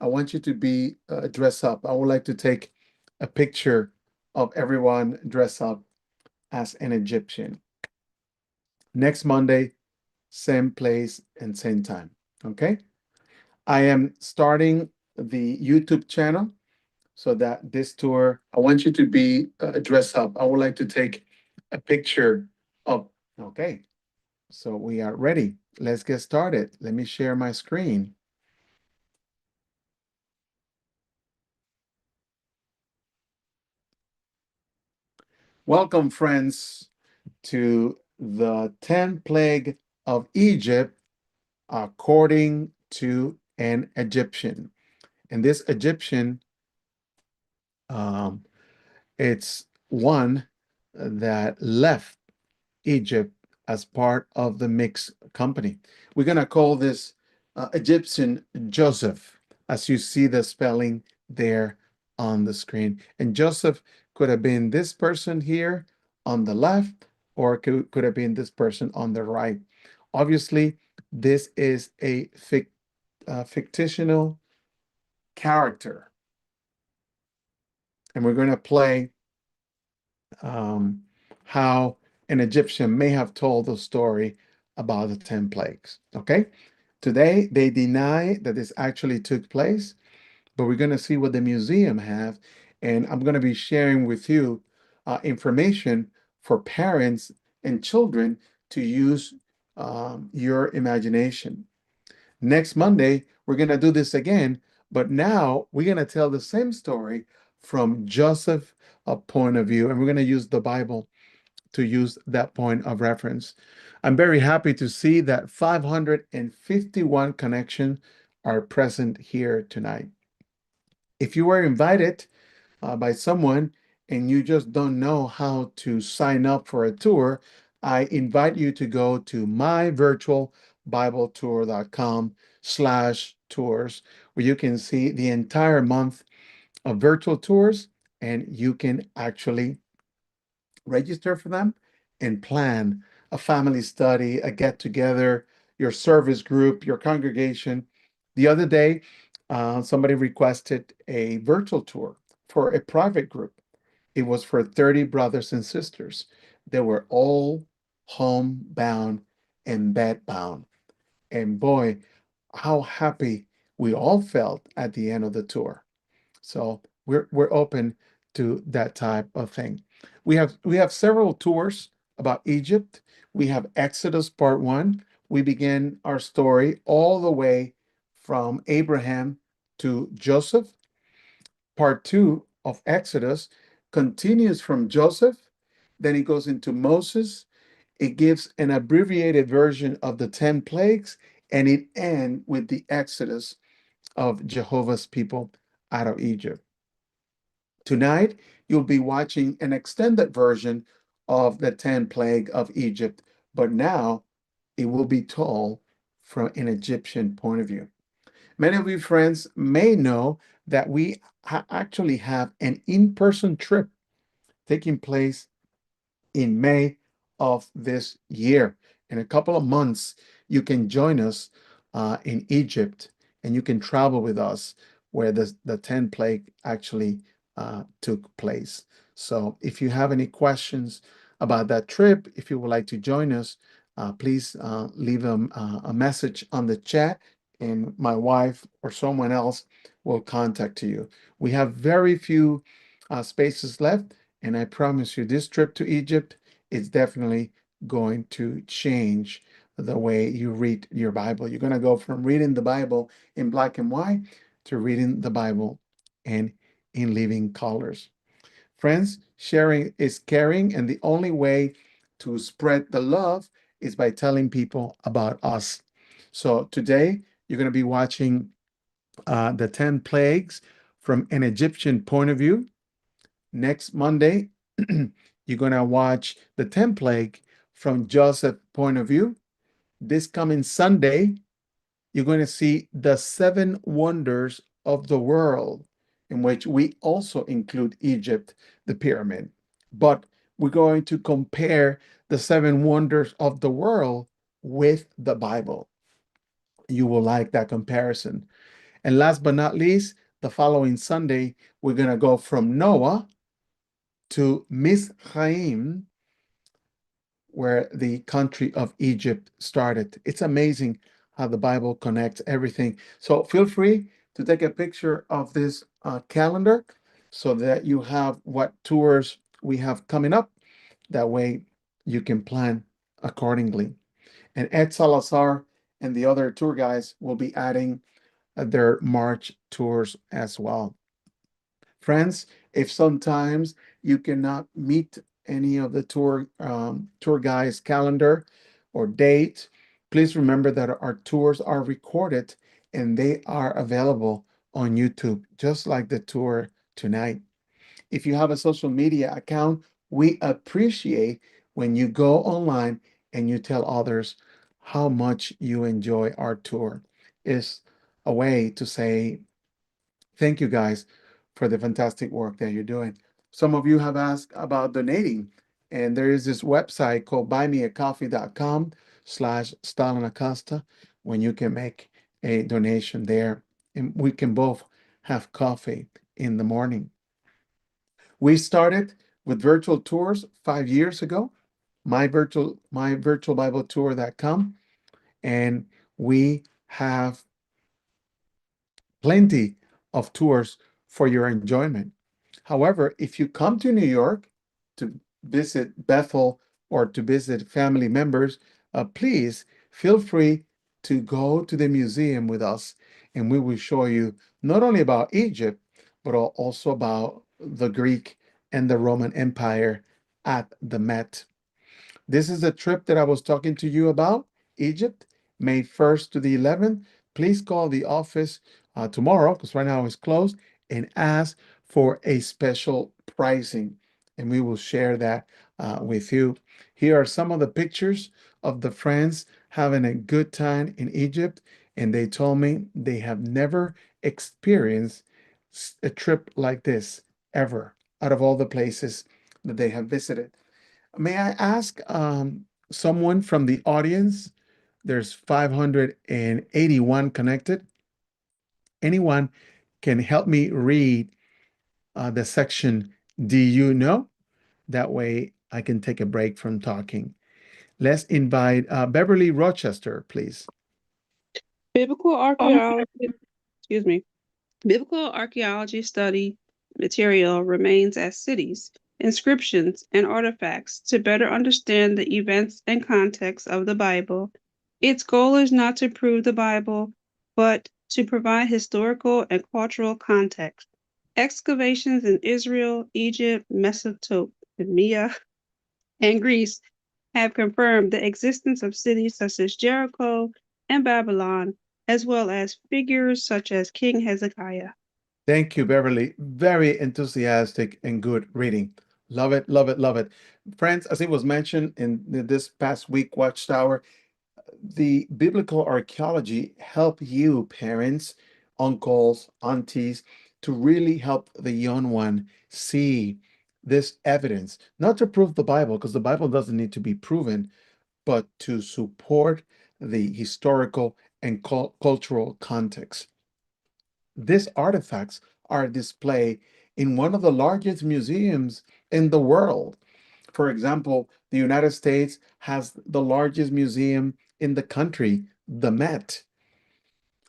I want you to be dressed up. I would like to take a picture of everyone dressed up as an Egyptian. Next Monday, same place and same time. Okay. I am starting the YouTube channel so that this tour, I want you to be dressed up. I would like to take a picture of, okay. So we are ready. Let's get started. Let me share my screen. Welcome, friends, to the 10th plague of Egypt according to an Egyptian. And this Egyptian, um, it's one that left Egypt as part of the mixed company. We're going to call this Egyptian Joseph, as you see the spelling there on the screen. And Joseph could have been this person here on the left, or could have been this person on the right. Obviously, this is a fictional character, and we're going to play um, how an Egyptian may have told the story about the 10 plagues. Okay. Today, they deny that this actually took place, but we're going to see what the museum have. And I'm going to be sharing with you information for parents and children to use your imagination. Next Monday, we're going to do this again, but now we're going to tell the same story from Joseph's point of view, and we're going to use the Bible to use that point of reference. I'm very happy to see that 551 connections are present here tonight. If you were invited by someone and you just don't know how to sign up for a tour, I invite you to go to myvirtualbibletour.com/tours, where you can see the entire month of virtual tours and you can actually register for them and plan a family study, a get together, your service group, your congregation. The other day, somebody requested a virtual tour for a private group. It was for 30 brothers and sisters. They were all homebound and bedbound. And boy, how happy we all felt at the end of the tour. So we're open to that type of thing. We have several tours about Egypt. We have Exodus part one. We begin our story all the way from Abraham to Joseph. Part two of Exodus continues from Joseph, then it goes into Moses. It gives an abbreviated version of the 10 plagues, and it ends with the Exodus of Jehovah's people out of Egypt. Tonight, you'll be watching an extended version of the 10 plague of Egypt, but now it will be told from an Egyptian point of view. Many of you friends may know that we actually have an in-person trip taking place in May of this year. In a couple of months, you can join us in Egypt and you can travel with us where the 10 plague actually took place. So if you have any questions about that trip, if you would like to join us, please leave a message on the chat and my wife or someone else will contact you. We have very few spaces left. And I promise you, this trip to Egypt is definitely going to change the way you read your Bible. You're going to go from reading the Bible in black and white to reading the Bible and in living colors. Friends, sharing is caring, and the only way to spread the love is by telling people about us. So today, you're going to be watching the 10 plagues from an Egyptian point of view. Next Monday, you're going to watch the 10th plague from Joseph's point of view. This coming Sunday, you're going to see the seven wonders of the world, in which we also include Egypt, the pyramid. But we're going to compare the seven wonders of the world with the Bible. You will like that comparison. And last but not least, the following Sunday, we're going to go from Noah to Mizraim, where the country of Egypt started. It's amazing how the Bible connects everything. So feel free to take a picture of this calendar so that you have what tours we have coming up. That way you can plan accordingly. And Ed Salazar and the other tour guys will be adding their March tours as well. Friends, if sometimes you cannot meet any of the tour guys' calendar or date, please remember that our tours are recorded and they are available on YouTube, just like the tour tonight. If you have a social media account, we appreciate when you go online and you tell others how much you enjoy our tour. It's a way to say thank you guys for the fantastic work that you're doing. Some of you have asked about donating, and there is this website called buymeacoffee.com/Stalin Acosta when you can make a donation there, and we can both have coffee in the morning. We started with virtual tours 5 years ago, my virtual Bible tour.com, and we have plenty of tours for your enjoyment. However, if you come to New York to visit Bethel or to visit family members, please feel free to go to the museum with us, and we will show you not only about Egypt, but also about the Greek and the Roman Empire at the Met. This is the trip that I was talking to you about, Egypt, May 1st to the 11th. Please call the office tomorrow, because right now it's closed, and ask for a special pricing, and we will share that with you. Here are some of the pictures of the friends having a good time in Egypt, and they told me they have never experienced a trip like this ever out of all the places that they have visited. May I ask someone from the audience? There's 581 connected. Anyone can help me read the section, Do you know? That way I can take a break from talking. Let's invite Beverly Rochester, please. Biblical archaeology, excuse me, biblical archaeology study material remains as cities, inscriptions, and artifacts to better understand the events and context of the Bible. Its goal is not to prove the Bible, but to provide historical and cultural context. Excavations in Israel, Egypt, Mesopotamia, and Greece have confirmed the existence of cities such as Jericho and Babylon, as well as figures such as King Hezekiah. Thank you, Beverly. Very enthusiastic and good reading. Love it, love it, love it. Friends, as it was mentioned in this past week Watchtower, the biblical archaeology help you parents, uncles, aunties to really help the young one see this evidence, not to prove the Bible, because the Bible doesn't need to be proven, but to support the historical and cultural context. These artifacts are displayed in one of the largest museums in the world. For example, the United States has the largest museum in the country, the Met.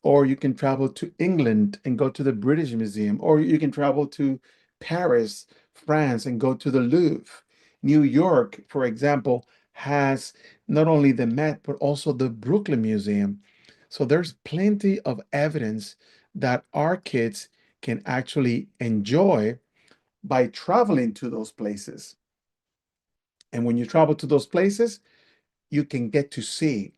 Or you can travel to England and go to the British Museum, or you can travel to Paris, France, and go to the Louvre. New York, for example, has not only the Met, but also the Brooklyn Museum. So there's plenty of evidence that our kids can actually enjoy by traveling to those places. And when you travel to those places, you can get to see.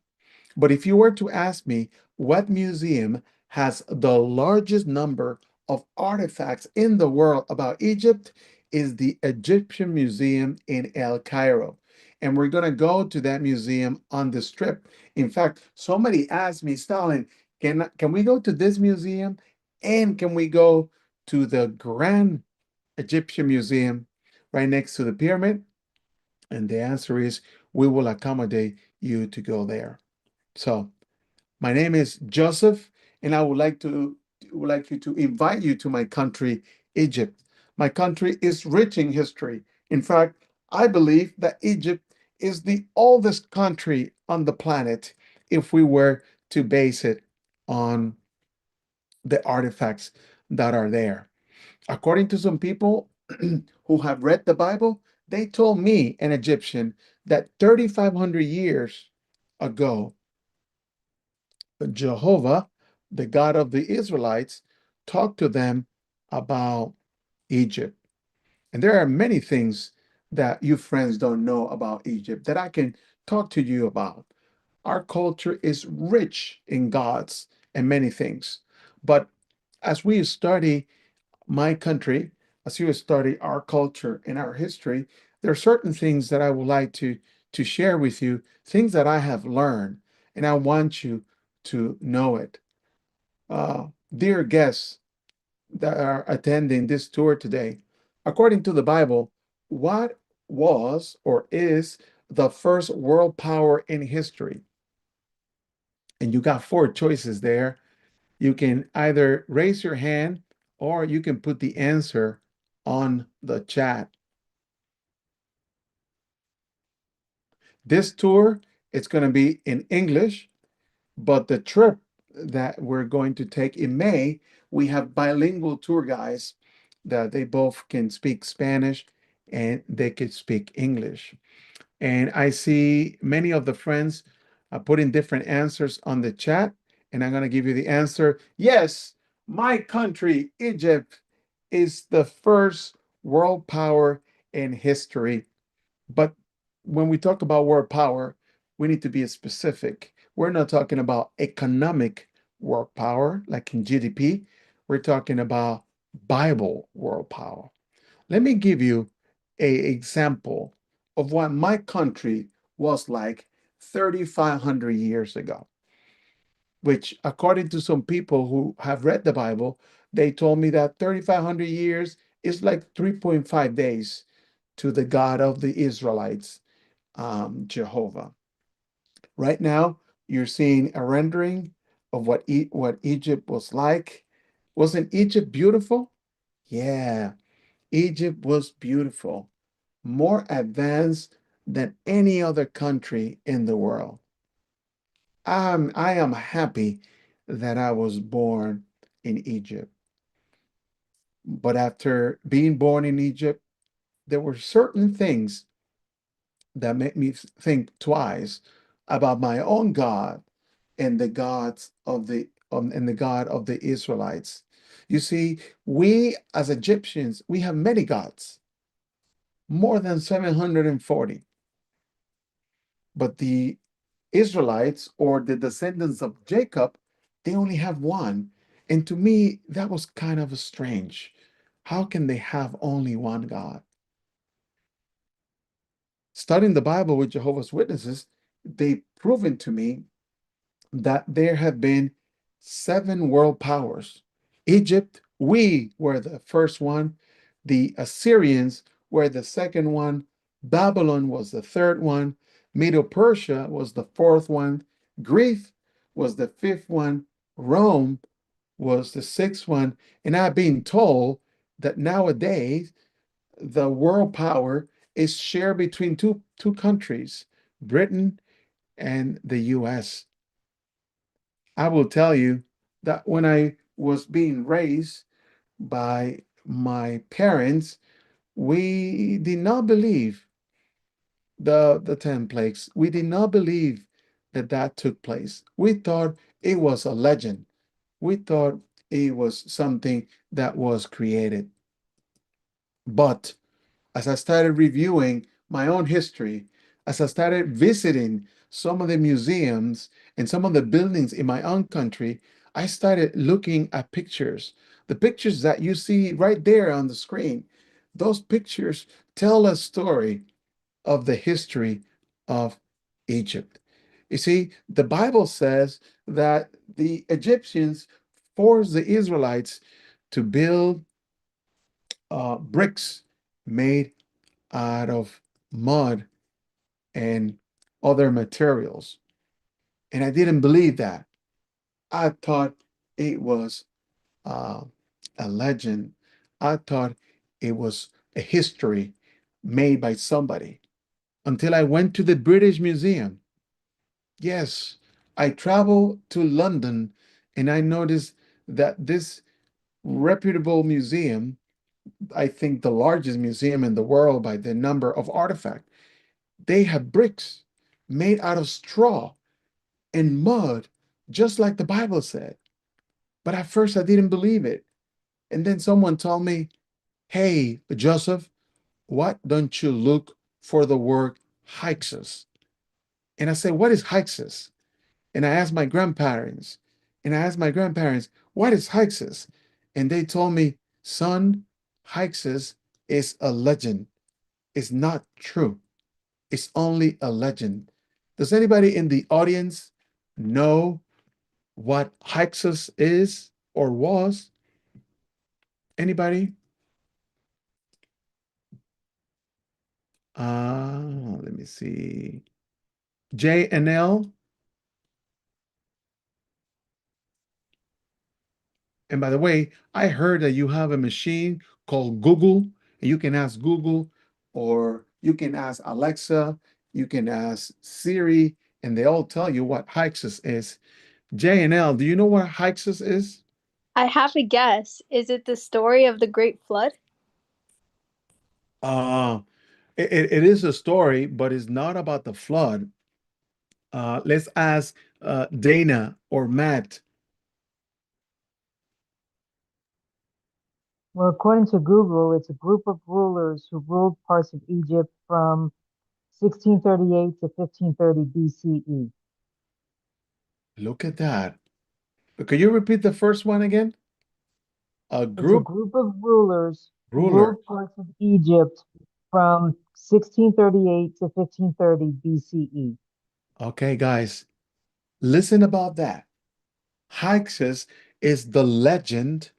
But if you were to ask me what museum has the largest number of artifacts in the world about Egypt, is the Egyptian Museum in El Cairo. And we're going to go to that museum on this trip. In fact, somebody asked me, Stalin, can we go to this museum? And can we go to the Grand Egyptian Museum right next to the pyramid? And the answer is we will accommodate you to go there. So my name is Joseph, and I would like to would like you to invite you to my country, Egypt. My country is rich in history. In fact, I believe that Egypt is the oldest country on the planet if we were to base it on the artifacts that are there. According to some people who have read the Bible, they told me, an Egyptian, that 3,500 years ago, Jehovah, the God of the Israelites, talked to them about Egypt. And there are many things that you friends don't know about Egypt that I can talk to you about. Our culture is rich in gods and many things. But as we study my country, as you study our culture and our history, there are certain things that I would like to share with you, things that I have learned, and I want you to know it. Dear guests that are attending this tour today, according to the Bible, what was or is the first world power in history? And you got four choices there. You can either raise your hand or you can put the answer on the chat. This tour, it's going to be in English, but the trip that we're going to take in May, we have bilingual tour guides that they both can speak Spanish and they can speak English. And I see many of the friends putting different answers on the chat, and I'm going to give you the answer. Yes, my country, Egypt, is the first world power in history. But when we talk about world power, we need to be specific. We're not talking about economic world power, like in GDP. We're talking about Bible world power. Let me give you an example of what my country was like 3,500 years ago, which, according to some people who have read the Bible, they told me that 3,500 years is like 3.5 days to the God of the Israelites, Jehovah. Right now, you're seeing a rendering of what Egypt was like. Wasn't Egypt beautiful? Yeah, Egypt was beautiful, more advanced than any other country in the world. I am happy that I was born in Egypt. But after being born in Egypt, there were certain things that made me think twice about my own God and the gods of the and the God of the Israelites. You see, we as Egyptians, we have many gods, more than 740. But the Israelites or the descendants of Jacob, they only have one. And to me, that was kind of strange. How can they have only one God? Studying the Bible with Jehovah's Witnesses, they've proven to me that there have been seven world powers. Egypt, we were the first one. The Assyrians were the second one. Babylon was the third one. Medo Persia was the fourth one. Greece was the fifth one. Rome was the sixth one. And I've been told that nowadays the world power is shared between two countries, Britain and the US. I will tell you that when I was being raised by my parents, we did not believe the 10 plagues. We did not believe that that took place. We thought it was a legend. We thought it was something that was created. But as I started reviewing my own history, as I started visiting some of the museums and some of the buildings in my own country, I started looking at pictures. The pictures that you see right there on the screen, those pictures tell a story of the history of Egypt. You see, the Bible says that the Egyptians forced the Israelites to build bricks made out of mud and other materials. And I didn't believe that. I thought it was uh, a legend. I thought it was a history made by somebody until I went to the British Museum. Yes, I traveled to London and I noticed that this reputable museum, I think the largest museum in the world by the number of artifacts, they have bricks made out of straw and mud, just like the Bible said. But at first I didn't believe it. And then someone told me, hey, Joseph, why don't you look for the word Hyksos? And I said, what is Hyksos? And I asked my grandparents, what is Hyksos? And they told me, son, Hyksos is a legend. It's not true. It's only a legend. Does anybody in the audience know what Hyksos is or was? Anybody? Let me see. J and L. And by the way, I heard that you have a machine called Google, and you can ask Google or you can ask Alexa, you can ask Siri, and they all tell you what Hyksos is. J and L, do you know what Hyksos is? I have a guess. Is it the story of the Great Flood? Uh, it is a story, but it's not about the flood. Let's ask Dana or Matt. Well, according to Google, it's a group of rulers who ruled parts of Egypt from 1638 to 1530 BCE. Look at that. Can you repeat the first one again? A It's a group group of rulers who ruler. ruled parts of Egypt from 1638 to 1530 BCE. Okay, guys, listen about that. Hyksos is the legend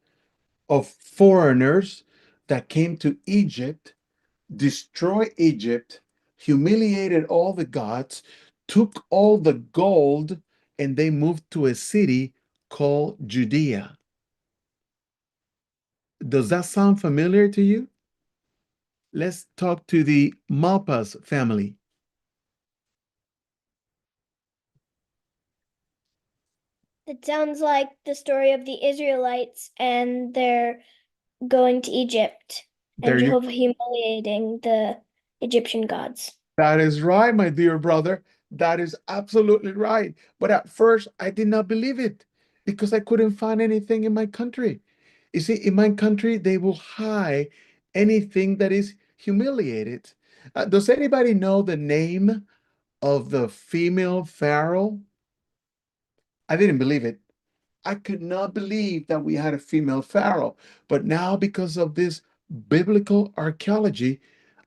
of foreigners that came to Egypt, destroyed Egypt, humiliated all the gods, took all the gold, and they moved to a city called Judea. Does that sound familiar to you? Let's talk to the Malpas family. It sounds like the story of the Israelites and their going to Egypt There and you Jehovah humiliating the Egyptian gods. That is right, my dear brother. That is absolutely right. But at first, I did not believe it because I couldn't find anything in my country. You see, in my country, they will hide anything that is humiliated. Does anybody know the name of the female pharaoh? I didn't believe it. I could not believe that we had a female pharaoh. But now, because of this biblical archaeology,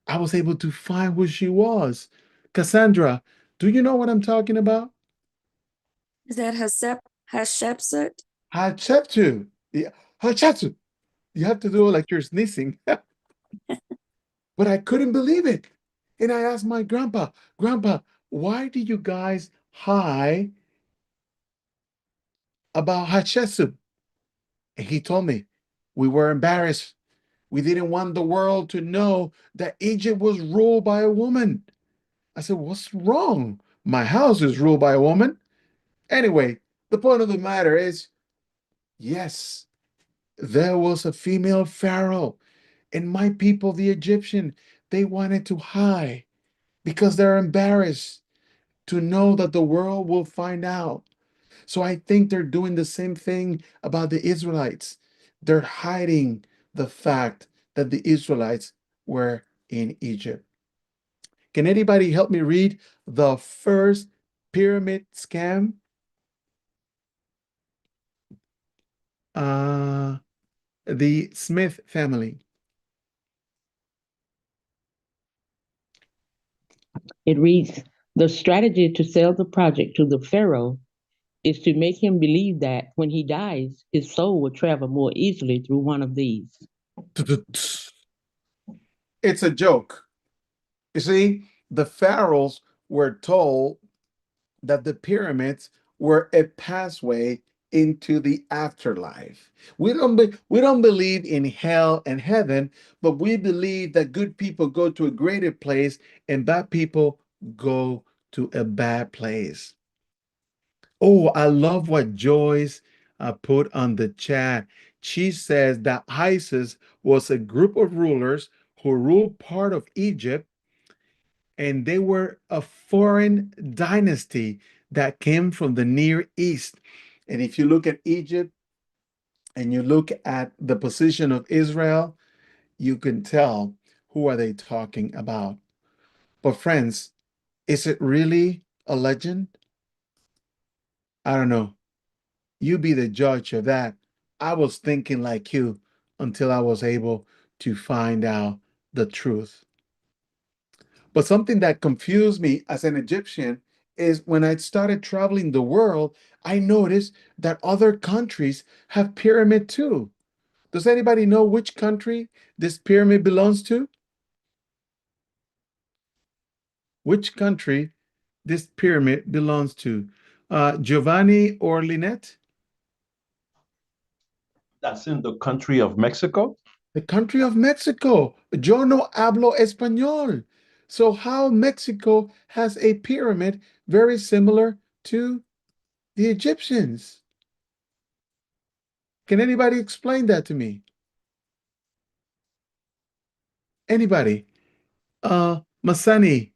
I was able to find who she was. Cassandra, do you know what I'm talking about? Is that Hatshepsut? Hatshepsut. Yeah, Hatshepsut. You have to do it like you're sneezing. But I couldn't believe it. And I asked my Grandpa, why do you guys hide about Hatshepsut? And he told me, we were embarrassed. We didn't want the world to know that Egypt was ruled by a woman. I said, what's wrong? My house is ruled by a woman. Anyway, the point of the matter is, yes, there was a female pharaoh, and my people, the Egyptian, they wanted to hide because they're embarrassed to know that the world will find out. So I think they're doing the same thing about the Israelites. They're hiding the fact that the Israelites were in Egypt. Can anybody help me read the first pyramid scam? Uh, the Smith family. It reads, the strategy to sell the project to the Pharaoh is to make him believe that when he dies, his soul will travel more easily through one of these. It's a joke. You see, the pharaohs were told that the pyramids were a pathway into the afterlife. We don't believe in hell and heaven, but we believe that good people go to a greater place and bad people go to a bad place. Oh, I love what Joyce put on the chat. She says that Isis was a group of rulers who ruled part of Egypt, and they were a foreign dynasty that came from the Near East. And if you look at Egypt and you look at the position of Israel, you can tell who are they talking about. But friends, is it really a legend? I don't know. You be the judge of that. I was thinking like you until I was able to find out the truth. But something that confused me as an Egyptian is when I started traveling the world, I noticed that other countries have pyramid too. Does anybody know which country this pyramid belongs to? Which country this pyramid belongs to? Giovanni or Lynette? That's in the country of Mexico. The country of Mexico. Yo no hablo español. So how Mexico has a pyramid very similar to the Egyptians? Can anybody explain that to me? Anybody? Masani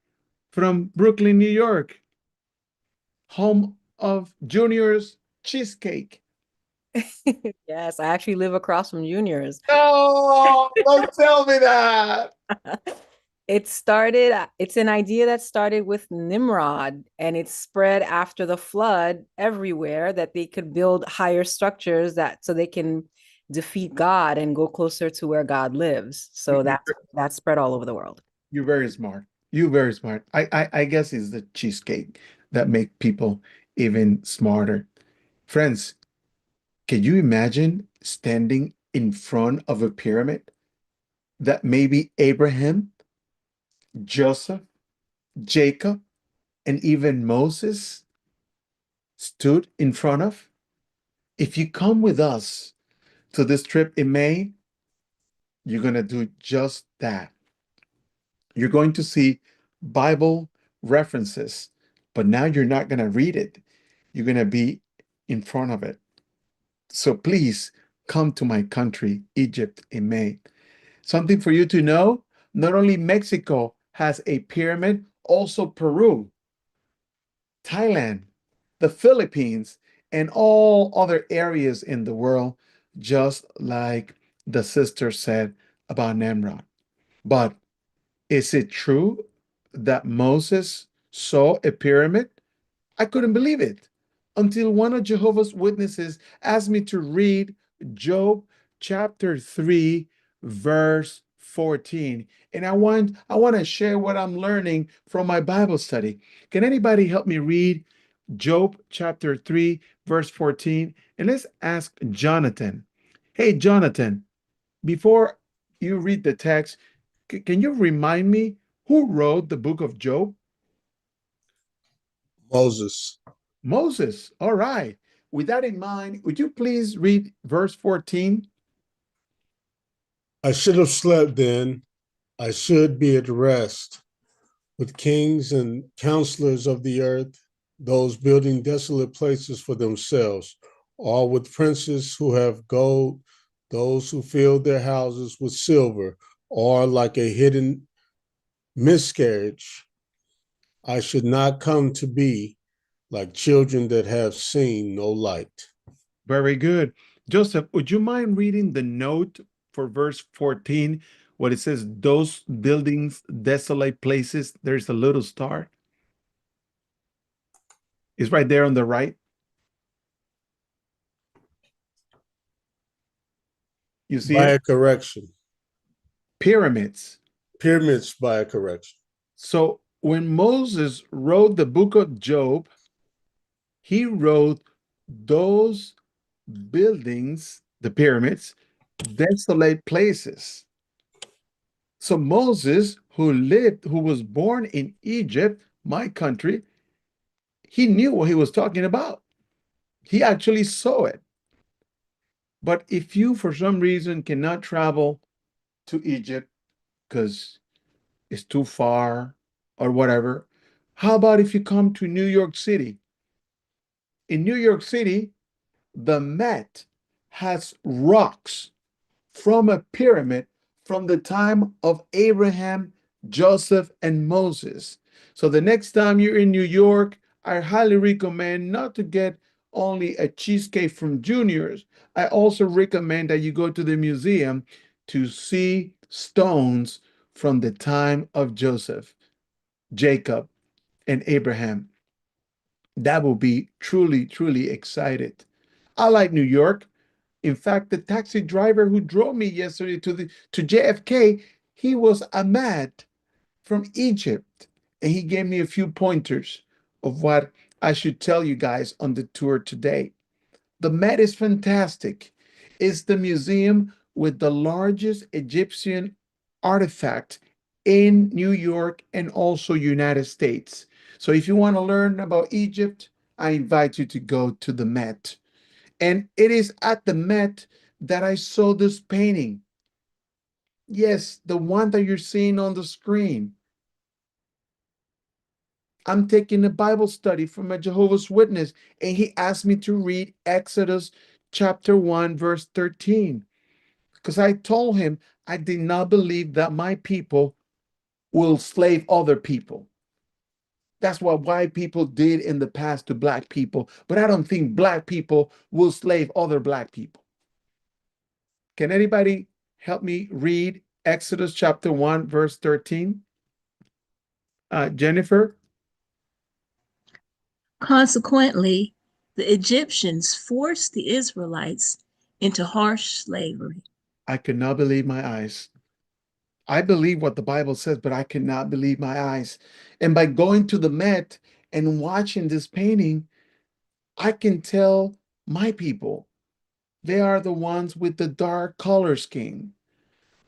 from Brooklyn, New York, home of Junior's Cheesecake. Yes, I actually live across from Junior's. No, don't tell me that. It's an idea that started with Nimrod, and it spread after the flood everywhere, that they could build higher structures so they can defeat God and go closer to where God lives. So that spread all over the world. You're very smart. You're very smart. I guess it's the cheesecake that make people even smarter. Friends, can you imagine standing in front of a pyramid that maybe Abraham, Joseph, Jacob, and even Moses stood in front of? If you come with us to this trip in May, you're going to do just that. You're going to see Bible references, but now you're not going to read it. You're going to be in front of it. So please come to my country, Egypt, in May. Something for you to know, not only Mexico has a pyramid, also Peru, Thailand, the Philippines, and all other areas in the world, just like the sister said about Nimrod. But is it true that Moses saw a pyramid? I couldn't believe it until one of Jehovah's Witnesses asked me to read Job chapter 3, verse 14. And I want to share what I'm learning from my Bible study. Can anybody help me read Job chapter 3, verse 14? And let's ask Jonathan. Hey, Jonathan, before you read the text, can you remind me who wrote the book of Job? Moses. Moses. All right. With that in mind, would you please read verse 14? I should have slept then. I should be at rest with kings and counselors of the earth, those building desolate places for themselves, or with princes who have gold, those who fill their houses with silver, or like a hidden miscarriage. I should not come to be like children that have seen no light. Very good. Joseph, would you mind reading the note for verse 14, what it says, those buildings, desolate places, there's a little star? It's right there on the right. You see By it? a correction. Pyramids. Pyramids by a correction. So when Moses wrote the book of Job, he wrote those buildings, the pyramids, desolate places. So Moses, who was born in Egypt, my country, he knew what he was talking about. He actually saw it. But if you, for some reason, cannot travel to Egypt because it's too far or whatever, how about if you come to New York City? In New York City, the Met has rocks from a pyramid from the time of Abraham, Joseph, and Moses. So the next time you're in New York, I highly recommend not to get only a cheesecake from Junior's. I also recommend that you go to the museum to see stones from the time of Joseph, Jacob, and Abraham. That will be truly, truly excited. I like New York. In fact, the taxi driver who drove me yesterday to JFK, he was Ahmad from Egypt, and he gave me a few pointers of what I should tell you guys on the tour today. The Met is fantastic. It's the museum with the largest Egyptian artifact in New York and also United States. So if you want to learn about Egypt, I invite you to go to the Met. And it is at the Met that I saw this painting. Yes, the one that you're seeing on the screen. I'm taking a Bible study from a Jehovah's Witness, and he asked me to read Exodus chapter 1, verse 13. Because I told him I did not believe that my people will slave other people. That's what white people did in the past to black people. But I don't think black people will slave other black people. Can anybody help me read Exodus chapter 1, verse 13? Jennifer? Consequently, the Egyptians forced the Israelites into harsh slavery. I could not believe my eyes. I believe what the Bible says, but I cannot believe my eyes. And by going to the Met and watching this painting, I can tell my people, they are the ones with the dark color scheme.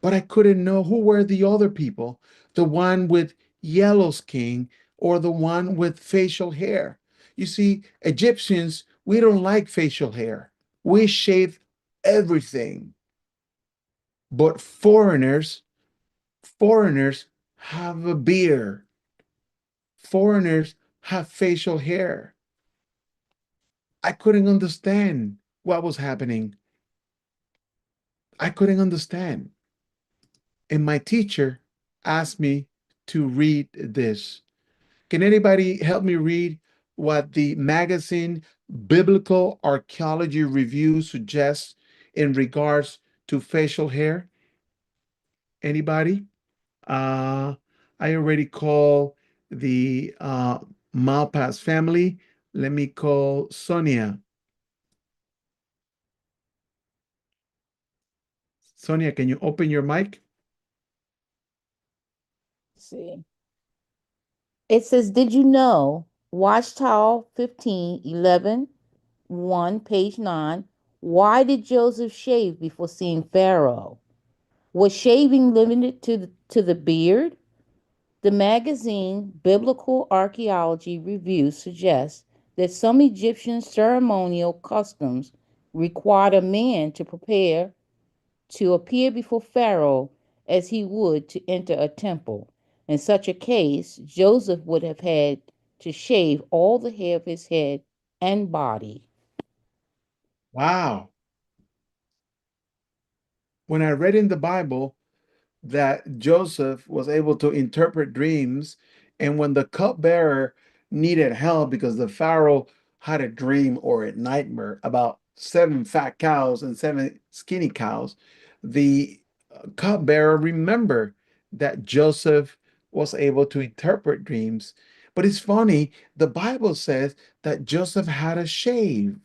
But I couldn't know who were the other people, the one with yellow skin or the one with facial hair. You see, Egyptians, we don't like facial hair. We shave everything. But foreigners have a beard. Foreigners have facial hair. I couldn't understand what was happening. I couldn't understand. And my teacher asked me to read this. Can anybody help me read what the magazine Biblical Archaeology Review suggests in regards to facial hair? Anybody? Uh, I already call the Malpass family. Let me call Sonia. Sonia, can you open your mic? See. It says, did you know? Watchtower 15, 11, 1, page 9. Why did Joseph shave before seeing Pharaoh? Was shaving limited to the beard? The magazine Biblical Archaeology Review suggests that some Egyptian ceremonial customs required a man to prepare to appear before Pharaoh as he would to enter a temple. In such a case, Joseph would have had to shave all the hair of his head and body. Wow. When I read in the Bible that Joseph was able to interpret dreams, and when the cupbearer needed help because the Pharaoh had a dream or a nightmare about 7 fat cows and 7 skinny cows, the cupbearer remembered that Joseph was able to interpret dreams. But it's funny, the Bible says that Joseph had a shave.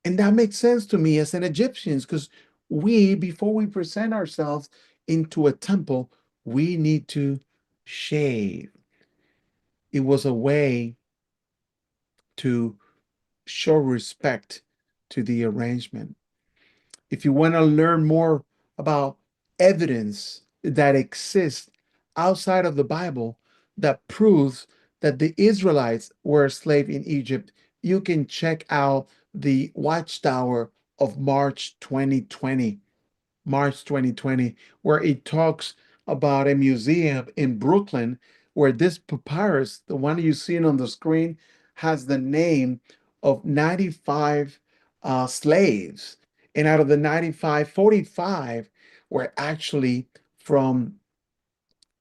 And that makes sense to me as an Egyptian because we, before we present ourselves into a temple, we need to shave. It was a way to show respect to the arrangement. If you want to learn more about evidence that exists outside of the Bible that proves that the Israelites were a slave in Egypt, you can check out the Watchtower of March 2020. March 2020, where it talks about a museum in Brooklyn where this papyrus, the one you see on the screen, has the name of 95 slaves. And out of the 95, 45 were actually from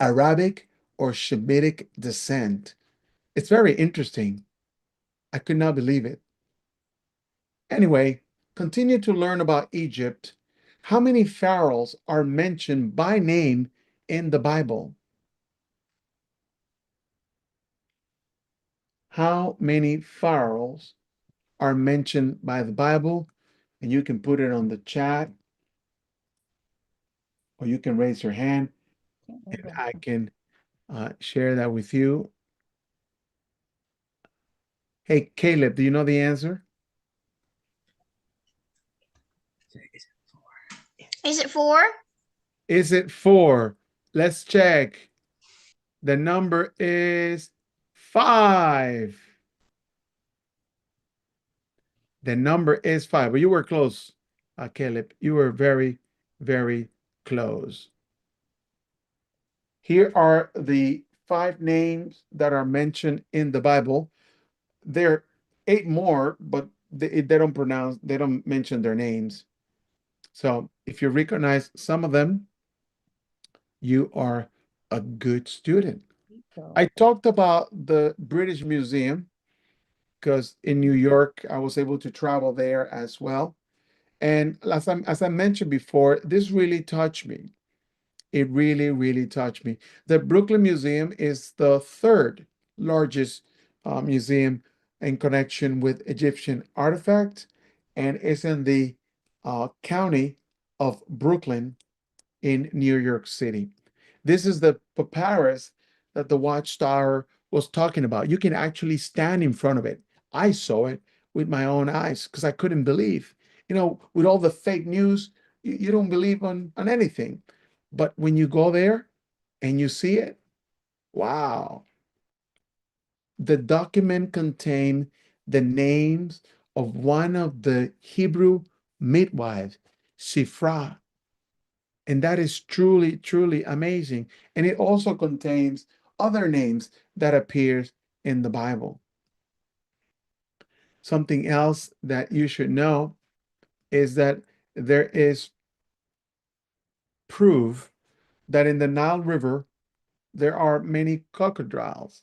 Arabic or Shemitic descent. It's very interesting. I could not believe it. Anyway, continue to learn about Egypt. How many pharaohs are mentioned by name in the Bible? How many pharaohs are mentioned by the Bible? And you can put it on the chat, or you can raise your hand and I can share that with you. Hey, Caleb, do you know the answer? Is it 4? Is it 4? Let's check. The number is 5. The number is 5. But you were close, Caleb. You were very, very close. Here are the 5 names that are mentioned in the Bible. There are 8 more, but they don't mention their names. So if you recognize some of them, you are a good student. I talked about the British Museum because in New York, I was able to travel there as well. And as I mentioned before, this really touched me. It really, really touched me. The Brooklyn Museum is the third largest museum in connection with Egyptian artifacts, and it's in the county of Brooklyn in New York City. This is the papyrus that the Watchtower was talking about. You can actually stand in front of it. I saw it with my own eyes because I couldn't believe. With all the fake news, you don't believe on anything. But when you go there and you see it, wow. The document contained the names of one of the Hebrew midwives, Shifra, and that is truly, truly amazing. And it also contains other names that appears in the Bible. Something else that you should know is that there is proof that in the Nile River, there are many crocodiles,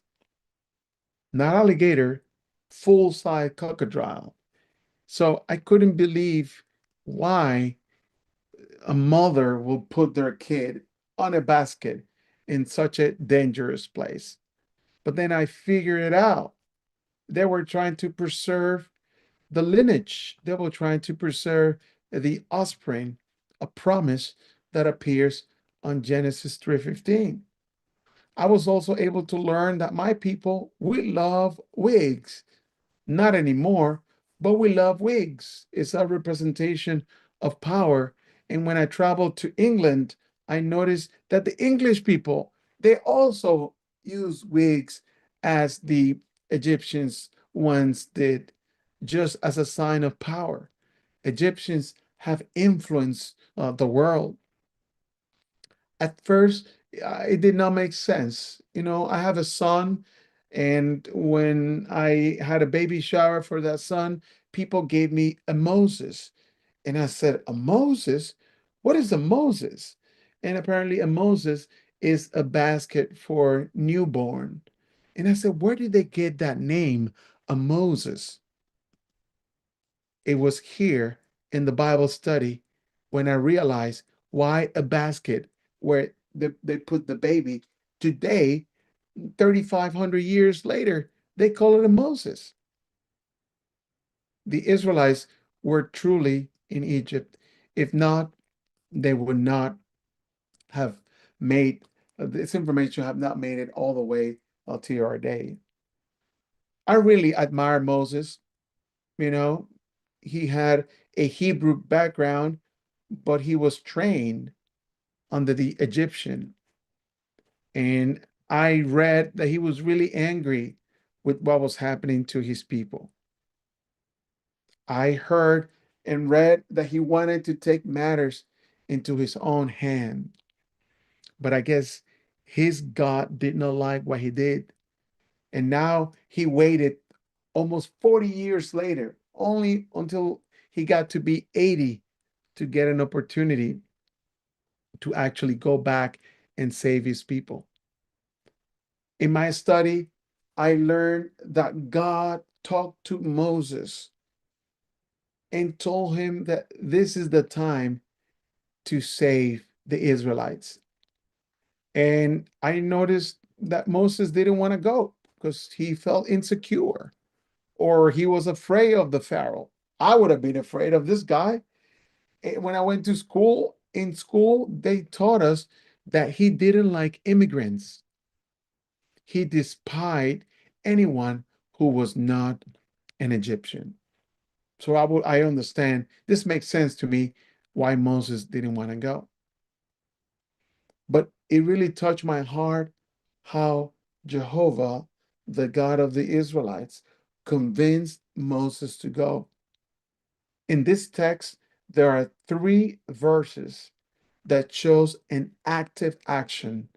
not alligator, full-size crocodile. So I couldn't believe why a mother will put their kid on a basket in such a dangerous place. But then I figured it out. They were trying to preserve the lineage. They were trying to preserve the offspring, a promise that appears on Genesis 3:15. I was also able to learn that my people, we love wigs. Not anymore, but we love wigs. It's a representation of power. And when I traveled to England, I noticed that the English people, they also use wigs as the Egyptians once did, just as a sign of power. Egyptians have influenced the world. At first, it did not make sense. I have a son, and when I had a baby shower for that son, people gave me a Moses. And I said, a Moses? What is a Moses? And apparently, a Moses is a basket for newborn. And I said, where did they get that name, a Moses? It was here in the Bible study when I realized why a basket where they put the baby. Today, 3,500 years later, they call it a Moses. The Israelites were truly in Egypt. If not, they would not have made this information, have not made it all the way to our day. I really admire Moses. You know, he had a Hebrew background, but he was trained under the Egyptian. And I read that he was really angry with what was happening to his people. I heard and read that he wanted to take matters into his own hand. But I guess his God did not like what he did. And now he waited almost 40 years later, only until he got to be 80 to get an opportunity to actually go back and save his people. In my study, I learned that God talked to Moses and told him that this is the time to save the Israelites. And I noticed that Moses didn't want to go because he felt insecure or he was afraid of the Pharaoh. I would have been afraid of this guy. When I went to school, in school, they taught us that he didn't like immigrants. He despised anyone who was not an Egyptian. So I understand. This makes sense to me why Moses didn't want to go. But it really touched my heart how Jehovah, the God of the Israelites, convinced Moses to go. In this text, there are 3 verses that shows an active action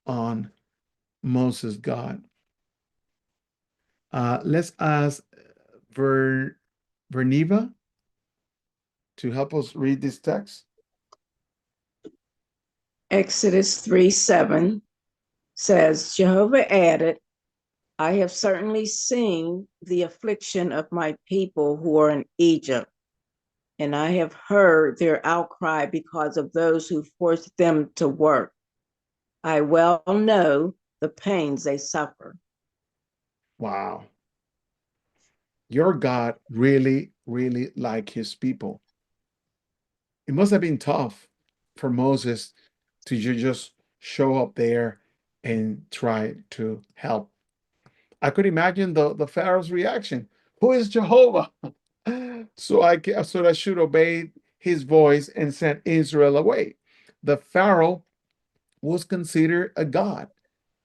on Moses' God. Let's ask Verniva to help us read this text. Exodus 3:7 says, Jehovah added, I have certainly seen the affliction of my people who are in Egypt, and I have heard their outcry because of those who forced them to work. I well know the pains they suffer. Wow. Your God really, really liked his people. It must have been tough for Moses to just show up there and try to help. I could imagine the Pharaoh's reaction. Who is Jehovah? So I should obey his voice and send Israel away. The Pharaoh was considered a god,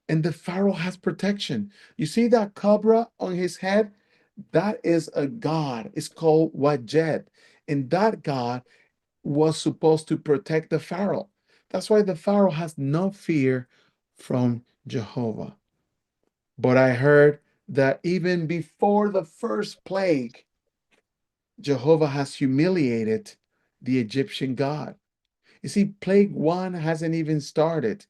and the Pharaoh has protection. You see that cobra on his head? That is a god. It's called Wajed, and that god was supposed to protect the Pharaoh. That's why the Pharaoh has no fear from Jehovah. But I heard that even before the first plague, Jehovah has humiliated the Egyptian God. You see, plague 1 hasn't even started,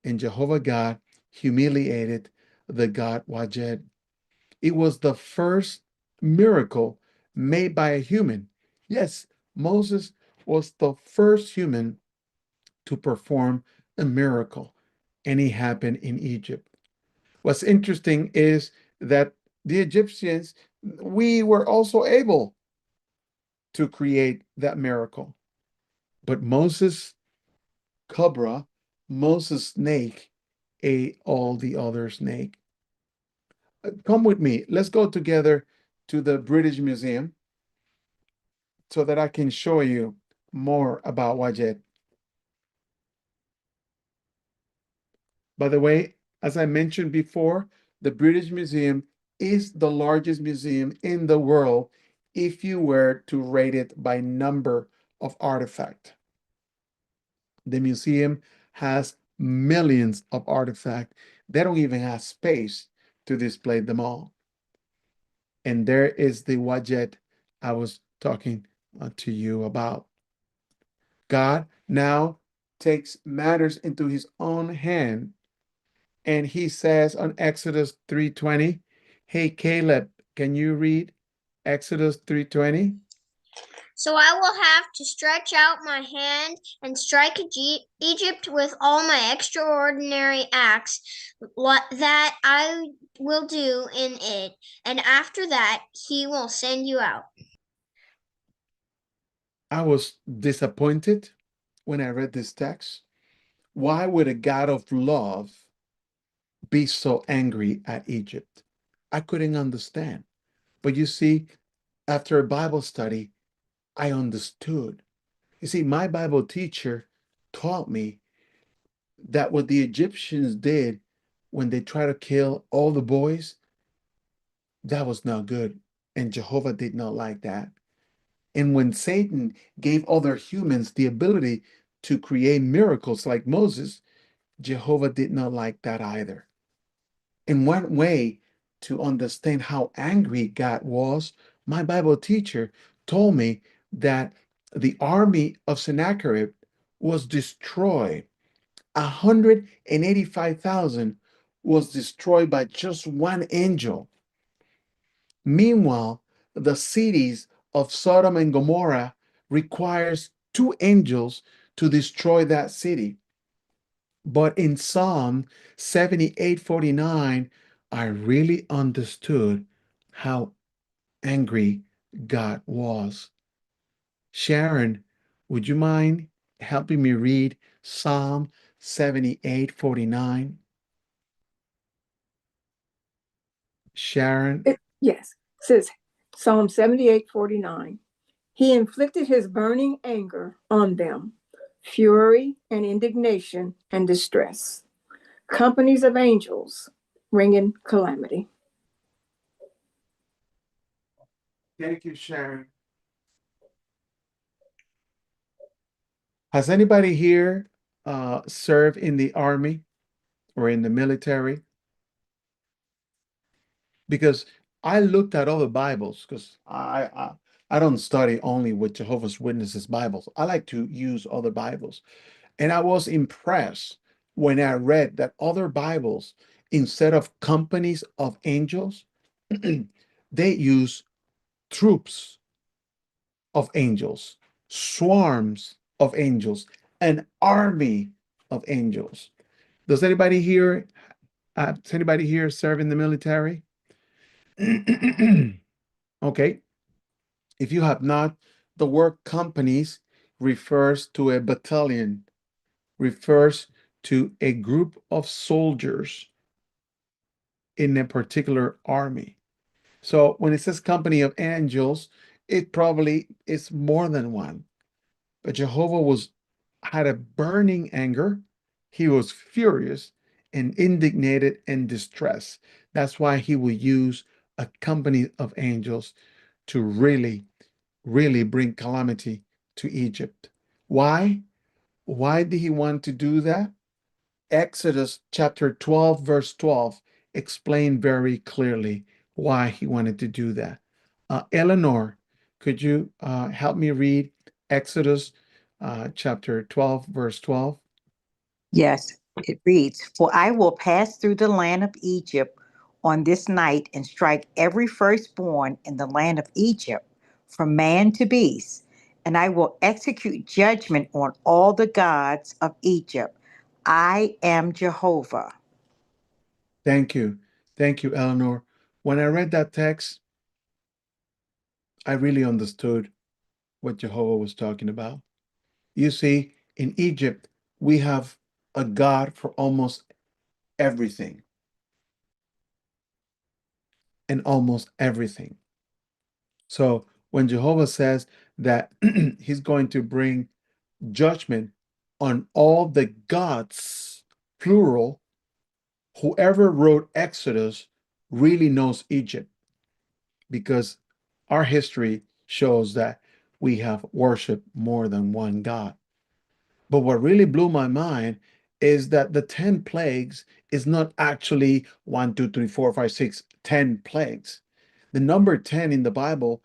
and Jehovah God humiliated the God Wajed. It was the first miracle made by a human. Yes, Moses was the first human to perform a miracle, and it happened in Egypt. What's interesting is that the Egyptians, we were also able to create that miracle. But Moses' cobra, Moses' snake, ate all the other snake. Come with me. Let's go together to the British Museum so that I can show you more about Wajed. By the way, as I mentioned before, the British Museum is the largest museum in the world if you were to rate it by number of artifacts. The museum has millions of artifacts. They don't even have space to display them all. And there is the Wajed I was talking to you about. God now takes matters into his own hand, and he says on Exodus 3:20, hey Caleb, can you read Exodus 3:20? So I will have to stretch out my hand and strike Egypt with all my extraordinary acts that I will do in it, and after that he will send you out. I was disappointed when I read this text. Why would a God of love be so angry at Egypt? I couldn't understand. But you see, after a Bible study, I understood. You see, my Bible teacher taught me that what the Egyptians did when they tried to kill all the boys, that was not good. And Jehovah did not like that. And when Satan gave other humans the ability to create miracles like Moses, Jehovah did not like that either. In one way to understand how angry God was, my Bible teacher told me that the army of Sennacherib was destroyed. 185,000 was destroyed by just one angel. Meanwhile, the cities of Sodom and Gomorrah requires two angels to destroy that city. But in Psalm 78:49, I really understood how angry God was. Sharon, would you mind helping me read Psalm 78:49? Sharon, Yes, says Psalm 78:49. He inflicted his burning anger on them, fury and indignation and distress, companies of angels bringing calamity. thank you, Sharon. Has anybody here served in the army or in the military? Because I looked at other Bibles because I don't study only with Jehovah's Witnesses Bibles. I like to use other Bibles. And I was impressed when I read that other Bibles, instead of companies of angels, they use troops of angels, swarms of angels, an army of angels. Does anybody here serve in the military? Okay. If you have not, the word companies refers to a battalion, refers to a group of soldiers in a particular army. So when it says company of angels, it probably is more than one. But Jehovah had a burning anger. He was furious and indignated and distressed. That's why he would use a company of angels to really bring calamity to Egypt. Why? Why did he want to do that? Exodus chapter 12, verse 12 explained very clearly why he wanted to do that. Eleanor, could you help me read Exodus chapter 12, verse 12? Yes, it reads, "For I will pass through the land of Egypt on this night and strike every firstborn in the land of Egypt, from man to beast, and I will execute judgment on all the gods of Egypt. I am Jehovah." Thank you. Thank you, Eleanor. When I read that text, I really understood what Jehovah was talking about. You see, in Egypt, we have a God for almost everything and almost everything. So when Jehovah says that he's going to bring judgment on all the gods, plural, whoever wrote Exodus really knows Egypt because our history shows that we have worshiped more than one God. But what really blew my mind is that the 10 plagues is not actually 1, 2, 3, 4, 5, 6, 10 plagues. The number 10 in the Bible,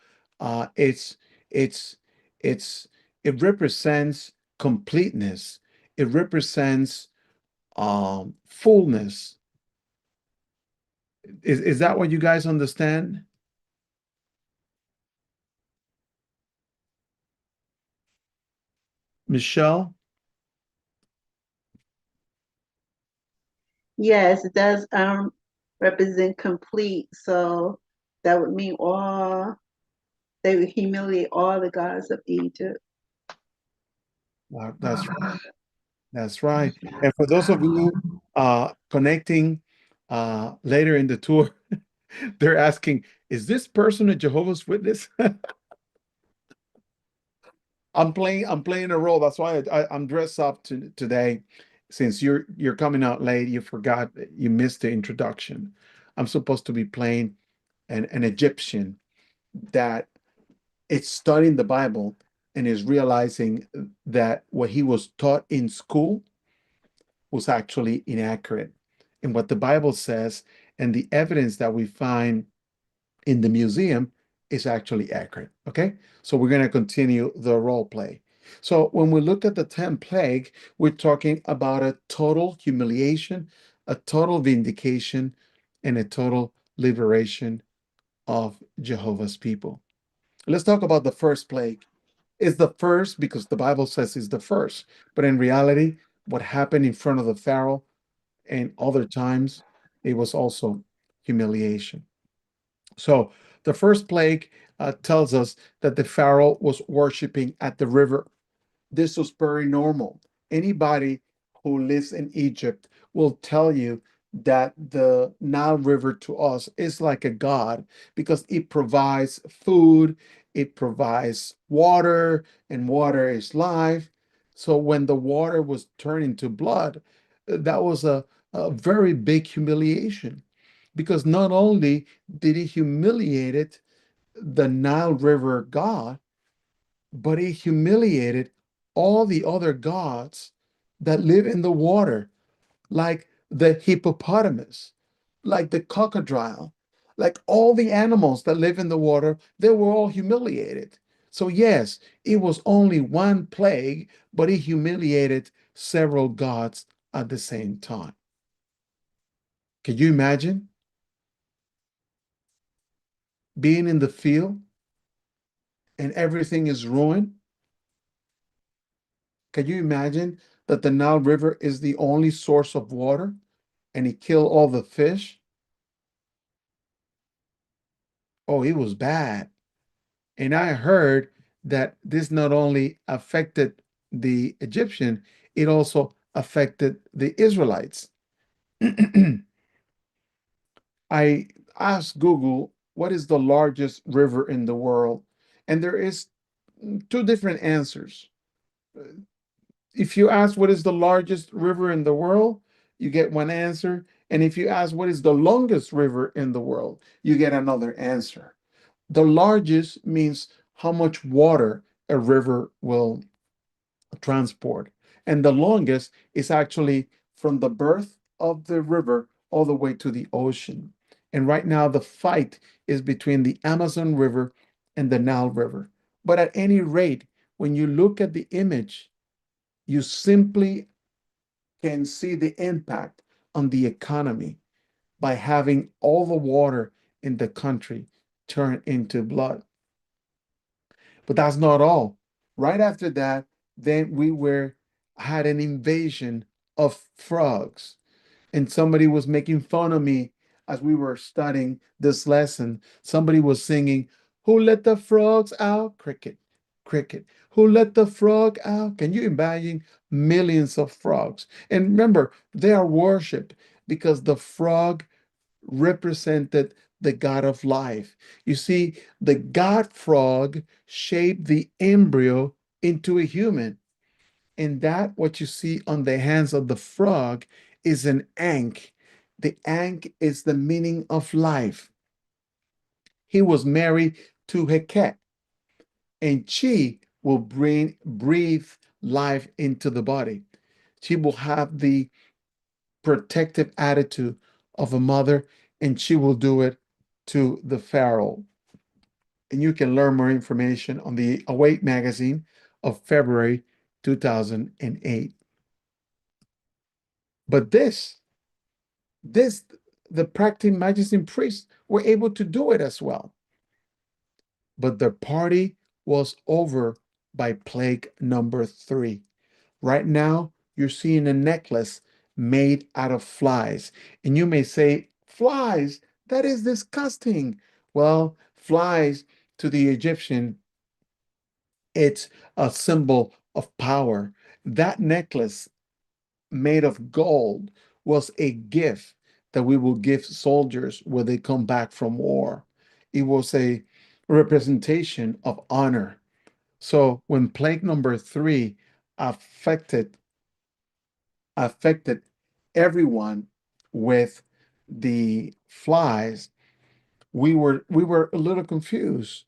it's it's it's it represents completeness. It represents fullness. Is that what you guys understand? Michelle? Yes, it does represent complete. So that would mean they would humiliate all the gods of Egypt. That's right. That's right. And for those of you connecting later in the tour, they're asking, is this person a Jehovah's Witness? I'm playing a role. That's why I'm dressed up today. Since you're coming out late, you forgot, you missed the introduction. I'm supposed to be playing an Egyptian. that is studying the Bible and is realizing that what he was taught in school was actually inaccurate. And what the Bible says and the evidence that we find in the museum is actually accurate. Okay, so we're going to continue the role play. So when we look at the 10th plague, we're talking about a total humiliation, a total vindication, and a total liberation of Jehovah's people. Let's talk about the first plague. It's the first because the Bible says it's the first, but in reality, what happened in front of the Pharaoh and other times, it was also humiliation. So the first plague tells us that the Pharaoh was worshiping at the river. This was very normal. Anybody who lives in Egypt will tell you that the Nile River to us is like a god because it provides food, it provides water, and water is life. So when the water was turned into blood, that was a very big humiliation because not only did he humiliate the Nile River god, but he humiliated all the other gods that live in the water, like the hippopotamus, like the crocodile, like all the animals that live in the water, they were all humiliated. So, yes, it was only one plague, but he humiliated several gods at the same time. Can you imagine being in the field and everything is ruined? Can you imagine that the Nile River is the only source of water and he killed all the fish? Oh, it was bad. And I heard that this not only affected the Egyptian, it also affected the Israelites. I asked Google, what is the largest river in the world? And there is two different answers. If you ask what is the largest river in the world, you get one answer. And if you ask what is the longest river in the world, you get another answer. The largest means how much water a river will transport. And the longest is actually from the birth of the river all the way to the ocean. And right now, the fight is between the Amazon River and the Nile River. But at any rate, when you look at the image, you simply can see the impact on the economy by having all the water in the country turn into blood. But that's not all. Right after that, then we were had an invasion of frogs. And somebody was making fun of me as we were studying this lesson. Somebody was singing, "Who let the frogs out?" Cricket, cricket. Who let the frog out? Can you imagine millions of frogs? And remember, they are worshipped because the frog represented the god of life. You see, the god frog shaped the embryo into a human. And that what you see on the hands of the frog is an ankh. The ankh is the meaning of life. He was married to Heket, and she will breathe life into the body. She will have the protective attitude of a mother, and she will do it to the Pharaoh. And you can learn more information on the Awake magazine of February 2008. But this, the practicing magician priests were able to do it as well. But their party was over by plague number 3. Right now, you're seeing a necklace made out of flies. And you may say, flies, that is disgusting. Well, flies to the Egyptian, it's a symbol of power. That necklace made of gold was a gift that we will give soldiers when they come back from war. It was a representation of honor. So when plague number 3 affected affected everyone with the flies, we were a little confused.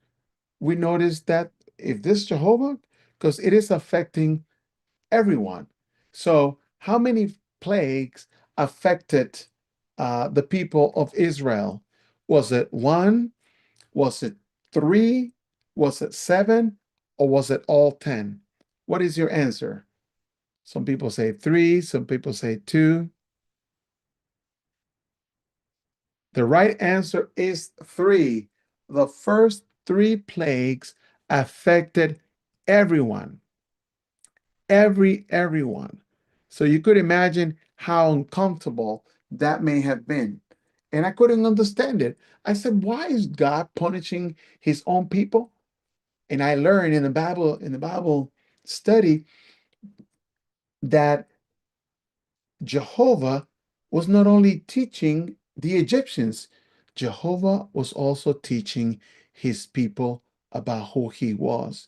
We noticed that if this Jehovah, because it is affecting everyone. So how many plagues affected the people of Israel? Was it one? Was it three? Was it seven? Or was it all 10? What is your answer? Some people say three, some people say two. The right answer is three. The first three plagues affected everyone. Everyone. So you could imagine how uncomfortable that may have been. And I couldn't understand it. I said, why is God punishing his own people? And I learned in the Bible study that Jehovah was not only teaching the Egyptians, Jehovah was also teaching his people about who he was.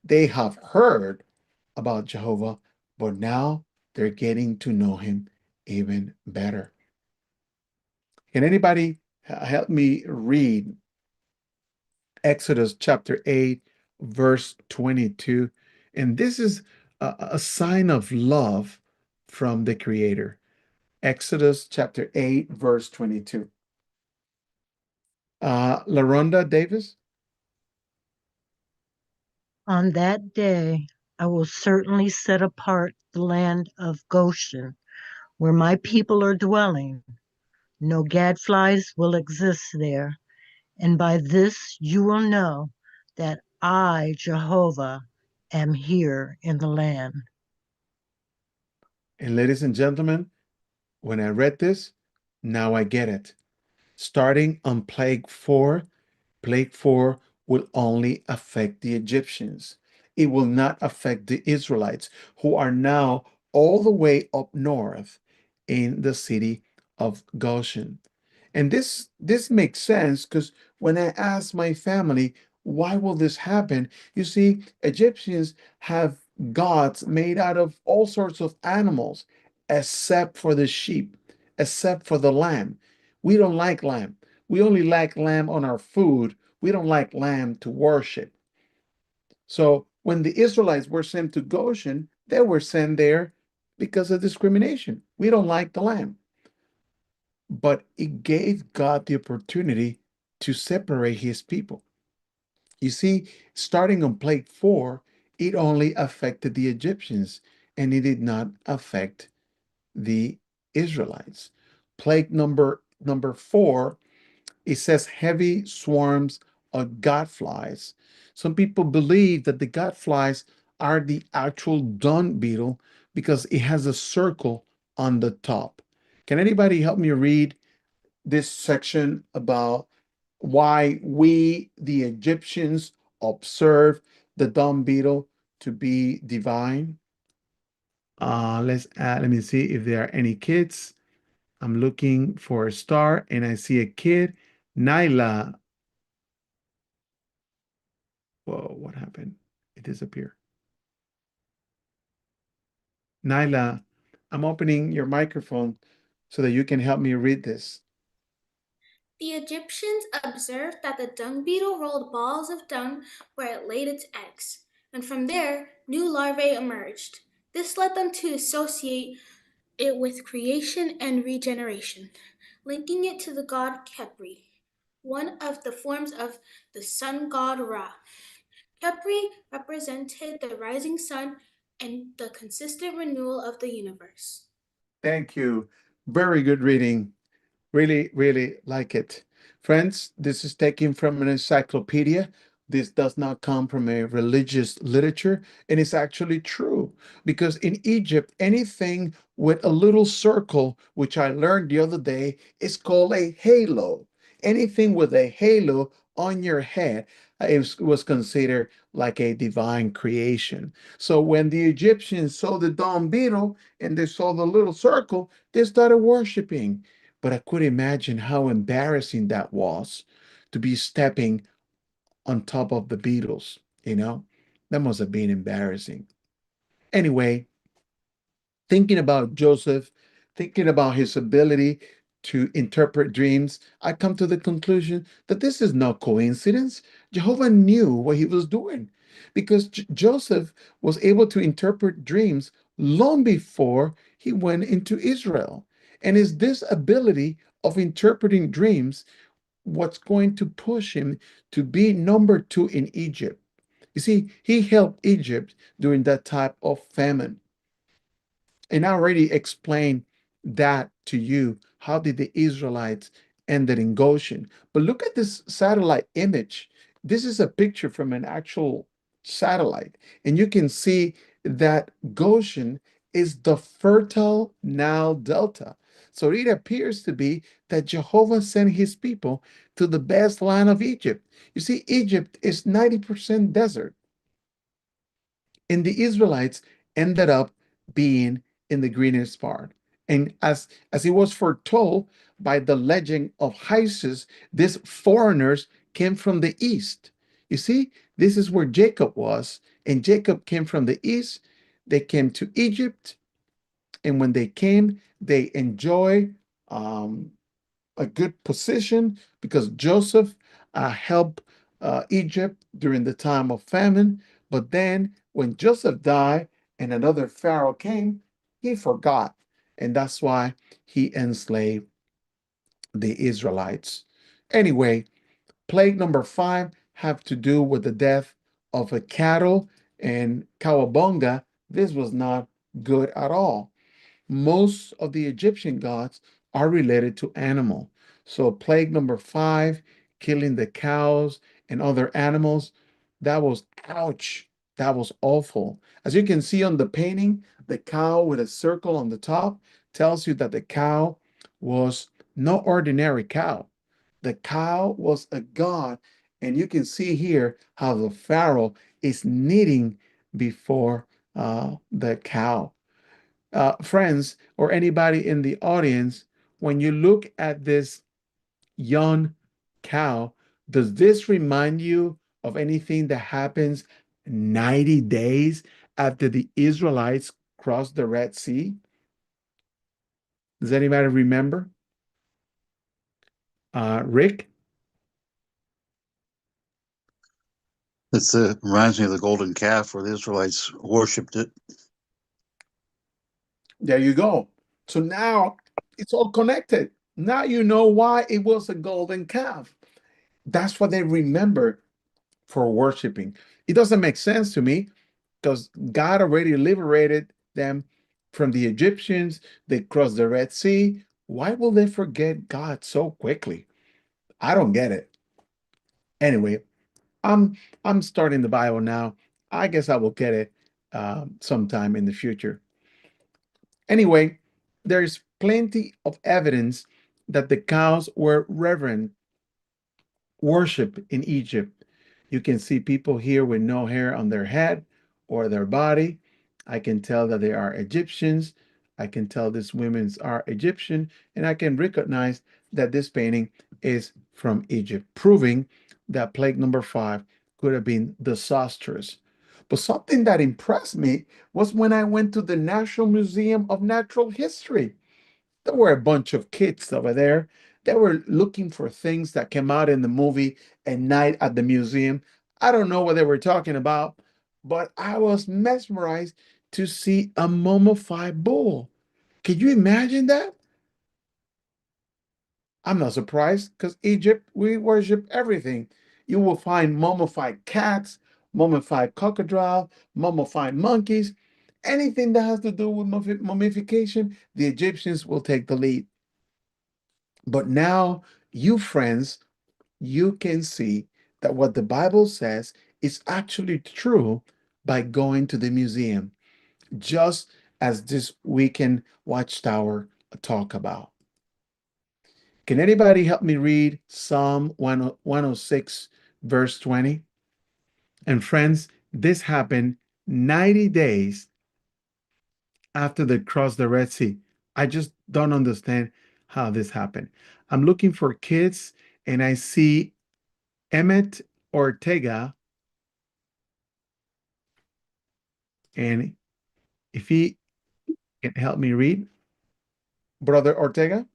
They have heard about Jehovah, but now they're getting to know him even better. Can anybody help me read Exodus chapter 8, verse 22? And this is a sign of love from the Creator. Exodus chapter 8, verse 22. LaRonda Davis? On that day, I will certainly set apart the land of Goshen, where my people are dwelling. No gadflies will exist there, and by this you will know that I, Jehovah, am here in the land. And ladies and gentlemen, when I read this, now I get it. Starting on plague 4 will only affect the Egyptians. It will not affect the Israelites, who are now all the way up north in the city of Goshen. And this makes sense because when I asked my family, why will this happen? You see, Egyptians have gods made out of all sorts of animals, except for the sheep, except for the lamb. We don't like lamb. We only like lamb on our food. We don't like lamb to worship. So when the Israelites were sent to Goshen, they were sent there because of discrimination. We don't like the lamb. But it gave God the opportunity to separate his people. You see, starting on plague 4, it only affected the Egyptians and it did not affect the Israelites. Plague number 4, it says heavy swarms of godflies. Some people believe that the godflies are the actual dung beetle because it has a circle on the top. Can anybody help me read this section about why we, the Egyptians, observe the dung beetle to be divine? Let me see if there are any kids. I'm looking for a star and I see a kid. Nyla. Whoa, what happened? It disappeared. Nyla, I'm opening your microphone so that you can help me read this. The Egyptians observed that the dung beetle rolled balls of dung where it laid its eggs, and from there new larvae emerged. This led them to associate it with creation and regeneration, linking it to the god Khepri, one of the forms of the sun god Ra. Khepri represented the rising sun and the consistent renewal of the universe. Thank you. Very good reading. Really, really like it. Friends, this is taken from an encyclopedia. This does not come from a religious literature, and it's actually true because in Egypt, anything with a little circle, which I learned the other day, is called a halo. Anything with a halo on your head was considered like a divine creation. So when the Egyptians saw the dung beetle and they saw the little circle, they started worshiping. But I could imagine how embarrassing that was to be stepping on top of the beetles, you know? That must have been embarrassing. Anyway, thinking about Joseph, thinking about his ability to interpret dreams, I come to the conclusion that this is no coincidence. Jehovah knew what he was doing because Joseph was able to interpret dreams long before he went into Israel. And is this ability of interpreting dreams what's going to push him to be number two in Egypt? You see, he helped Egypt during that type of famine. And I already explained that to you. How did the Israelites ended in Goshen? But look at this satellite image. This is a picture from an actual satellite. And you can see that Goshen is the fertile Nile Delta. So it appears to be that Jehovah sent his people to the best land of Egypt. You see, Egypt is 90% desert. And the Israelites ended up being in the greenest part. And as it was foretold by the legend of Isis, these foreigners came from the east. You see, this is where Jacob was, and Jacob came from the east. They came to Egypt, and when they came, they enjoy um, a good position because Joseph helped Egypt during the time of famine. But then when Joseph died and another Pharaoh came, he forgot. And that's why he enslaved the Israelites. Anyway, plague number 5 have to do with the death of a cattle and cowabunga. This was not good at all. Most of the Egyptian gods are related to animal. So plague number 5, killing the cows and other animals, that was ouch. That was awful. As you can see on the painting, the cow with a circle on the top tells you that the cow was no ordinary cow. The cow was a god, and you can see here how the Pharaoh is kneeling before the cow. Friends or anybody in the audience, when you look at this young cow, does this remind you of anything that happens 90 days after the Israelites crossed the Red Sea? Does anybody remember? Rick? It reminds me of the golden calf where the Israelites worshipped it. There you go. So now it's all connected. Now you know why it was a golden calf. That's what they remember for worshiping. It doesn't make sense to me because God already liberated them from the Egyptians. They crossed the Red Sea. Why will they forget God so quickly? I don't get it. Anyway, I'm starting the Bible now. I guess I will get it sometime in the future. Anyway, there's plenty of evidence that the cows were reverent worship in Egypt. You can see people here with no hair on their head or their body. I can tell that they are Egyptians. I can tell these women are Egyptian, and I can recognize that this painting is from Egypt, proving that plague number 5 could have been disastrous. But something that impressed me was when I went to the National Museum of Natural History. There were a bunch of kids over there. They were looking for things that came out in the movie A Night at the Museum. I don't know what they were talking about, but I was mesmerized to see a mummified bull. Can you imagine that? I'm not surprised because Egypt, we worship everything. You will find mummified cats, mummified crocodile, mummified monkeys. Anything that has to do with mummification, the Egyptians will take the lead. But now, you friends, you can see that what the Bible says is actually true by going to the museum, just as this weekend watchtower talk about. Can anybody help me read Psalm 106, verse 20? And friends, this happened 90 days after they crossed the Red Sea. I just don't understand how this happened. I'm looking for kids and I see Emmett Ortega. And if he can help me read, Brother Ortega.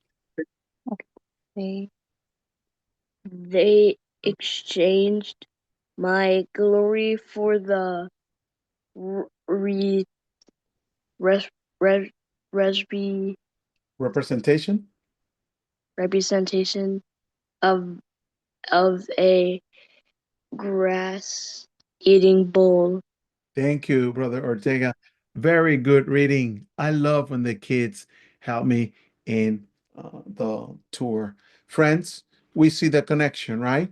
They exchanged my glory for the re, res, res, Representation? representation of a grass eating bull. Thank you, Brother Ortega. Very good reading. I love when the kids help me in the tour. Friends, we see the connection, right?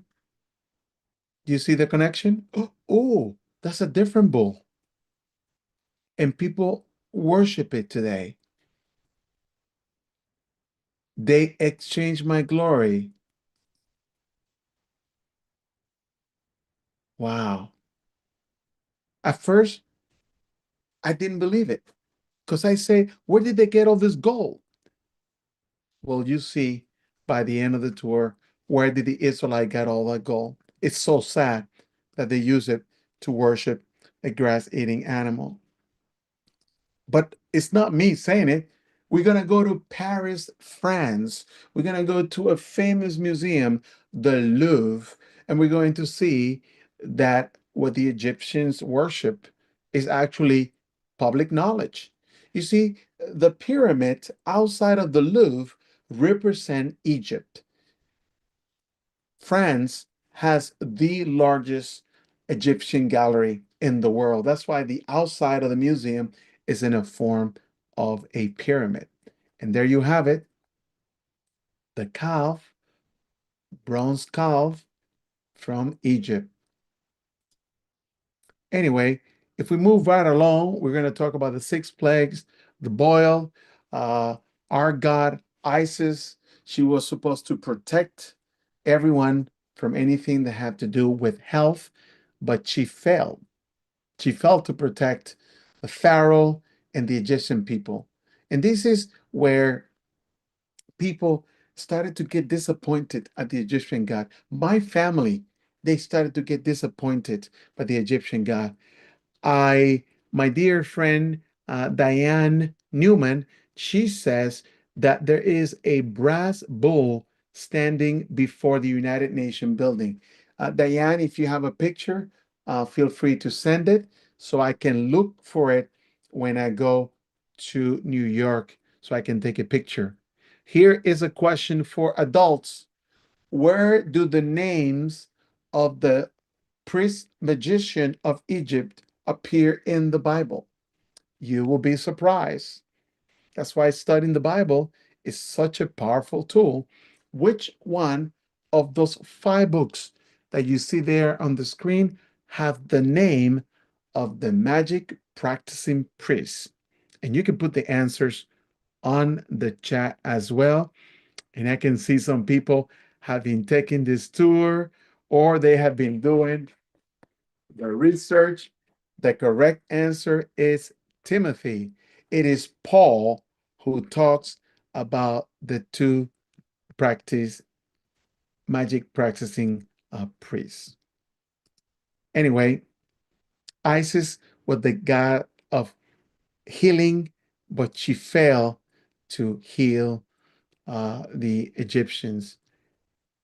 Do you see the connection? Oh, that's a different bull. And people worship it today. They exchange my glory. Wow. At first, I didn't believe it because I say, where did they get all this gold? Well, you see by the end of the tour, where did the Israelite get all that gold? It's so sad that they use it to worship a grass-eating animal. But it's not me saying it. We're going to go to Paris, France. We're going to go to a famous museum, the Louvre, and we're going to see that what the Egyptians worship is actually public knowledge. You see, the pyramid outside of the Louvre represent Egypt. France has the largest Egyptian gallery in the world. That's why the outside of the museum is in a form of a pyramid. And there you have it, the calf, bronze calf from Egypt. Anyway, if we move right along, we're going to talk about the six plagues, the boil, our god Isis. She was supposed to protect everyone from anything that had to do with health, but she failed. She failed to protect the Pharaoh and the Egyptian people. And this is where people started to get disappointed at the Egyptian God. My family, they started to get disappointed by the Egyptian God. My dear friend Diane Newman, she says that there is a brass bull standing before the United Nations building. Diane, if you have a picture, feel free to send it so I can look for it when I go to New York so I can take a picture. Here is a question for adults. Where do the names of the priest magician of Egypt appear in the Bible? You will be surprised. That's why studying the Bible is such a powerful tool. Which one of those five books that you see there on the screen have the name of the magic practicing priest? And you can put the answers on the chat as well. And I can see some people have been taking this tour or they have been doing the research. The correct answer is Timothy. It is Paul who talks about the two practice magic practicing priests. Anyway, Isis was the god of healing, but she failed to heal the Egyptians.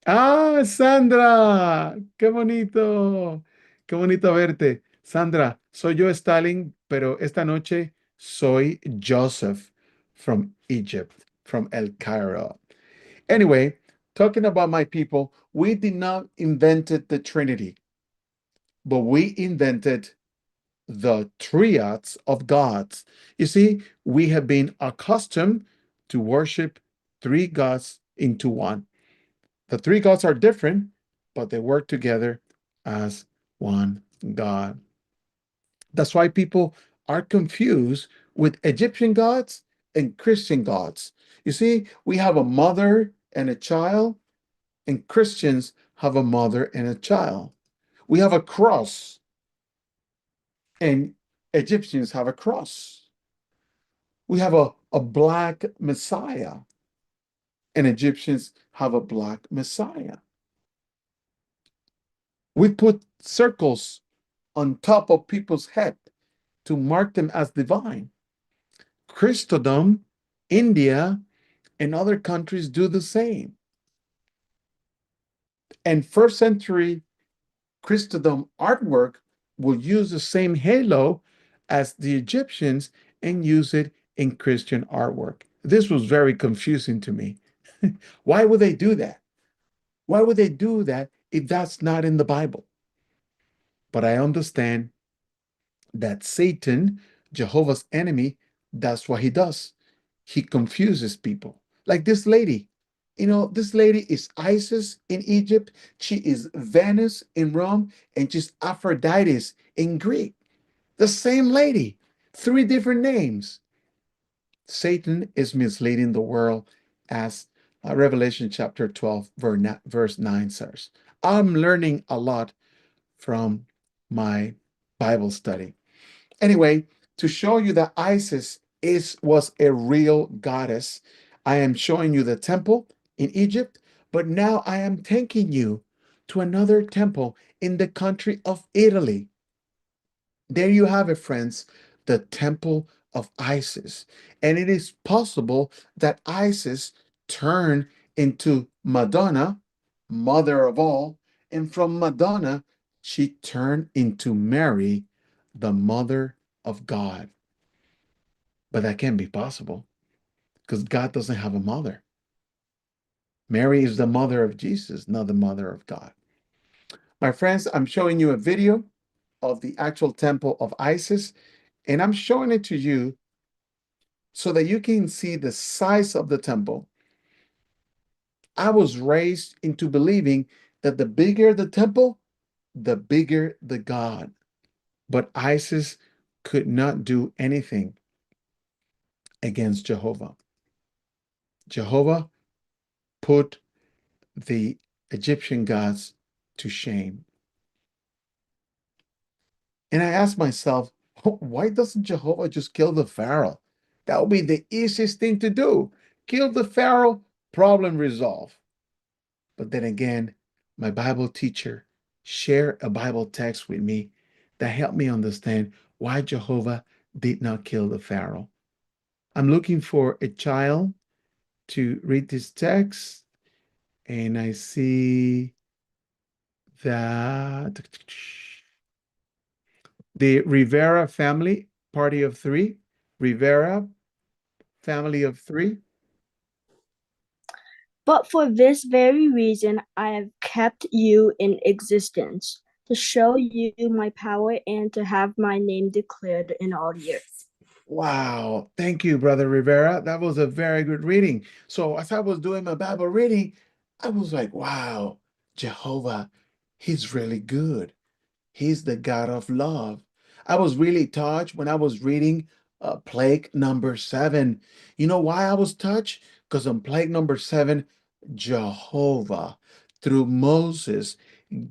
Ah, Sandra, qué bonito, qué bonito verte. Sandra, soy yo Stalin, pero esta noche soy Joseph from Egypt, from El Cairo. Anyway, talking about my people, we did not invented the Trinity, but we invented the triads of gods. You see, we have been accustomed to worship three gods into one. The three gods are different, but they work together as one God. That's why people are confused with Egyptian gods and Christian gods. You see, we have a mother and a child, and Christians have a mother and a child. We have a cross, and Egyptians have a cross. We have a black Messiah, and Egyptians have a black Messiah. We put circles on top of people's head to mark them as divine. Christendom, India, and other countries do the same. And first century Christendom artwork will use the same halo as the Egyptians and use it in Christian artwork. This was very confusing to me. Why would they do that? Why would they do that if that's not in the Bible? But I understand that Satan, Jehovah's enemy, that's what he does. He confuses people. Like this lady. This lady is Isis in Egypt. She is Venus in Rome, and she's Aphrodite in Greek. The same lady, three different names. Satan is misleading the world, as Revelation chapter 12, verse 9 says. I'm learning a lot from my Bible study. Anyway, to show you that Isis was a real goddess, I am showing you the temple in Egypt, but now I am taking you to another temple in the country of Italy. There you have it, friends, the temple of Isis. And it is possible that Isis turned into Madonna, mother of all, and from Madonna, she turned into Mary, the mother of God. But that can't be possible because God doesn't have a mother. Mary is the mother of Jesus, not the mother of God. My friends, I'm showing you a video of the actual temple of Isis, and I'm showing it to you so that you can see the size of the temple. I was raised into believing that the bigger the temple, the bigger the God. But Isis could not do anything against Jehovah. Jehovah put the Egyptian gods to shame. And I asked myself, why doesn't Jehovah just kill the Pharaoh? That would be the easiest thing to do. Kill the Pharaoh, problem resolved. But then again, my Bible teacher shared a Bible text with me that helped me understand why Jehovah did not kill the Pharaoh. I'm looking for a child to read this text, and I see that the Rivera family, party of three, Rivera family of three. But for this very reason I have kept you in existence, to show you my power and to have my name declared in all the earth. Wow. Thank you, Brother Rivera. That was a very good reading. So as I was doing my Bible reading, I was like, wow, Jehovah, he's really good. He's the God of love. I was really touched when I was reading plague number 7. You know why I was touched? Because on plague number 7, Jehovah, through Moses,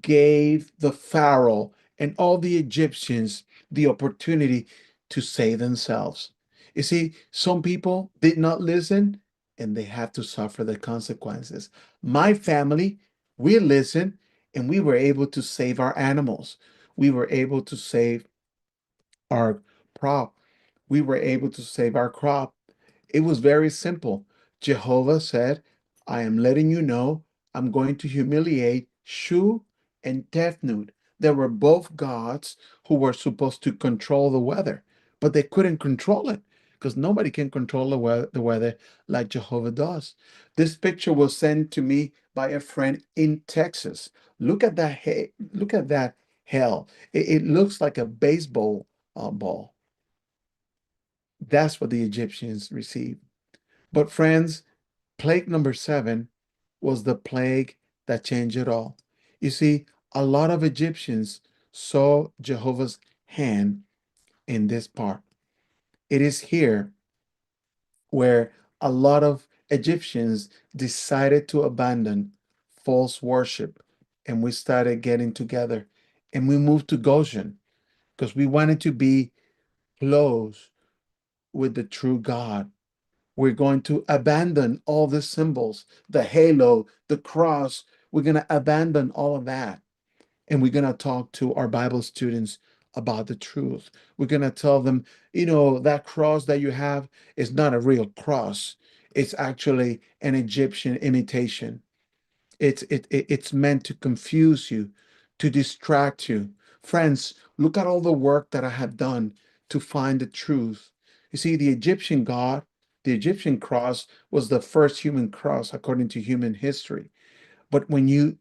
gave the Pharaoh and all the Egyptians the opportunity to save themselves. You see, some people did not listen and they have to suffer the consequences. My family, we listened and we were able to save our animals. We were able to save our crop. We were able to save our crop. It was very simple. Jehovah said, I am letting you know I'm going to humiliate Shu and Tefnut. They were both gods who were supposed to control the weather, but they couldn't control it because nobody can control the weather like Jehovah does. This picture was sent to me by a friend in Texas. Look at that. Look at that hell. It looks like a baseball ball. That's what the Egyptians received. But friends, plague number 7 was the plague that changed it all. You see, a lot of Egyptians saw Jehovah's hand in this part. It is here where a lot of Egyptians decided to abandon false worship, and we started getting together and we moved to Goshen because we wanted to be close with the true God. We're going to abandon all the symbols, the halo, the cross. We're going to abandon all of that. And we're going to talk to our Bible students about the truth. We're going to tell them, that cross that you have is not a real cross. It's actually an Egyptian imitation. It's meant to confuse you, to distract you. Friends, look at all the work that I have done to find the truth. You see, the Egyptian cross was the first human cross according to human history. But when you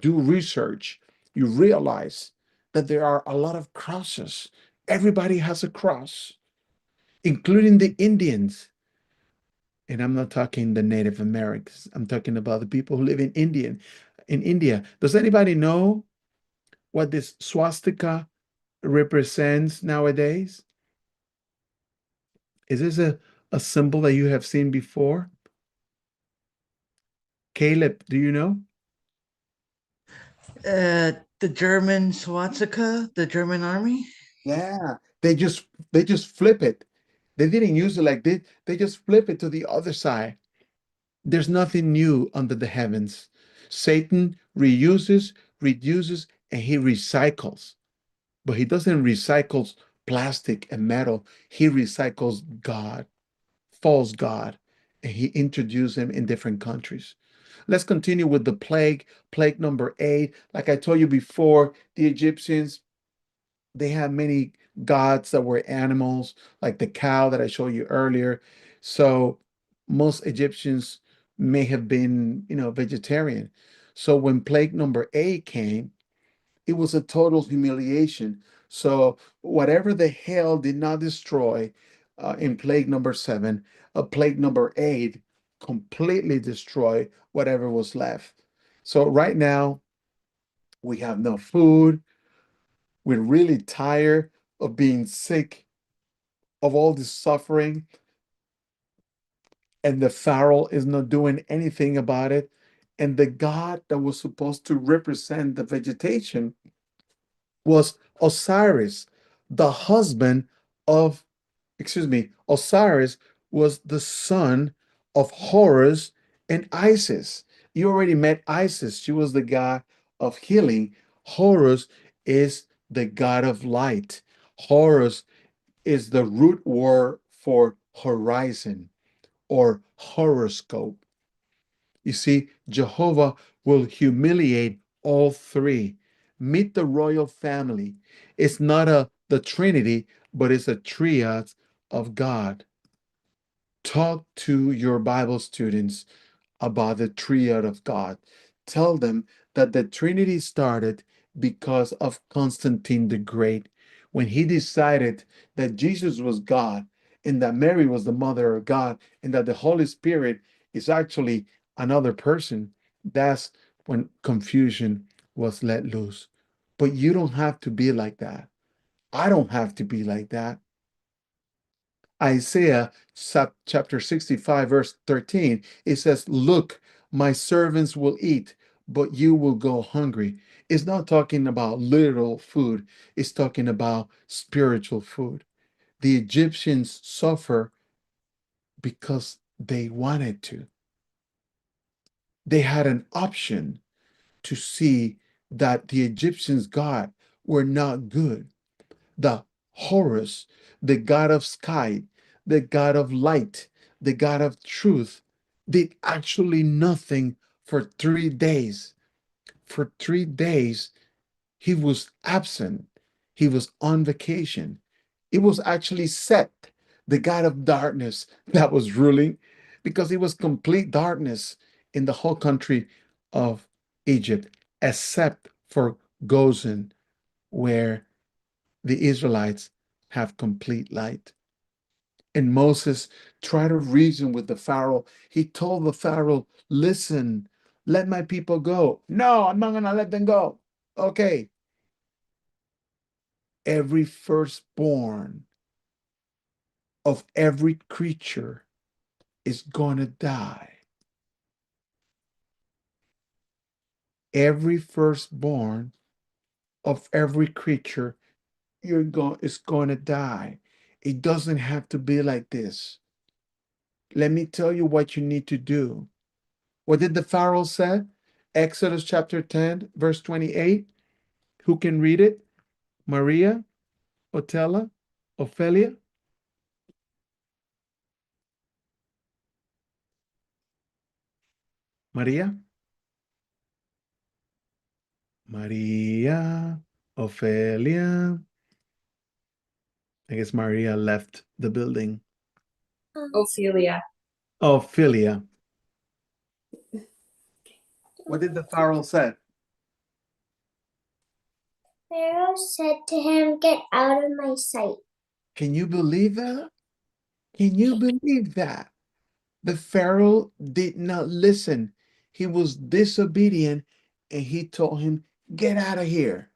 do research, you realize that there are a lot of crosses. Everybody has a cross, including the Indians. And I'm not talking the Native Americans. I'm talking about the people who live in India. Does anybody know what this swastika represents nowadays? Is this a symbol that you have seen before? Caleb, do you know? The German swastika, the German army. Yeah, they just flip it. They didn't use it like this. They just flip it to the other side. There's nothing new under the heavens. Satan reuses, reduces, and he recycles. But he doesn't recycle plastic and metal. He recycles God, false God, and he introduced them in different countries. Let's continue with the plague number 8. Like I told you before, the Egyptians, they had many gods that were animals, like the cow that I showed you earlier. So most Egyptians may have been, vegetarian. So when plague number 8 came, it was a total humiliation. So whatever the hail did not destroy in plague number 7, plague number 8 completely destroyed whatever was left. So right now we have no food. We're really tired of being sick, of all this suffering, and the Pharaoh is not doing anything about it. And the God that was supposed to represent the vegetation was Osiris, the husband of, Osiris was the son of Horus and Isis. You already met Isis. She was the god of healing. Horus is the god of light. Horus is the root word for horizon or horoscope. You see, Jehovah will humiliate all three. Meet the royal family. It's not the Trinity, but it's a triad of God. Talk to your Bible students about the triad of God. Tell them that the Trinity started because of Constantine the Great, when he decided that Jesus was God and that Mary was the mother of God and that the Holy Spirit is actually another person. That's when confusion was let loose. But you don't have to be like that. I don't have to be like that. Isaiah chapter 65, verse 13, it says, "Look, my servants will eat, but you will go hungry." It's not talking about literal food, it's talking about spiritual food. The Egyptians suffer because they wanted to. They had an option to see that the Egyptians' God were not good. The Horus, the god of sky, the god of light, the god of truth, did actually nothing for 3 days. For 3 days, he was absent. He was on vacation. It was actually Set, the god of darkness, that was ruling because it was complete darkness in the whole country of Egypt, except for Goshen, where the Israelites have complete light. And Moses tried to reason with the Pharaoh. He told the Pharaoh, "Listen, let my people go." "No, I'm not going to let them go." "Okay." Every firstborn of every creature is going to die. Every firstborn of every creature is going to die. It doesn't have to be like this. Let me tell you what you need to do. What did the Pharaoh say? Exodus chapter 10, verse 28. Who can read it? Maria, Otella, Ophelia? Maria? Maria, Ophelia. I guess Maria left the building. Ophelia. Ophelia. What did the Pharaoh say? Pharaoh said to him, "Get out of my sight." Can you believe that? Can you believe that? The Pharaoh did not listen. He was disobedient and he told him, get out of here.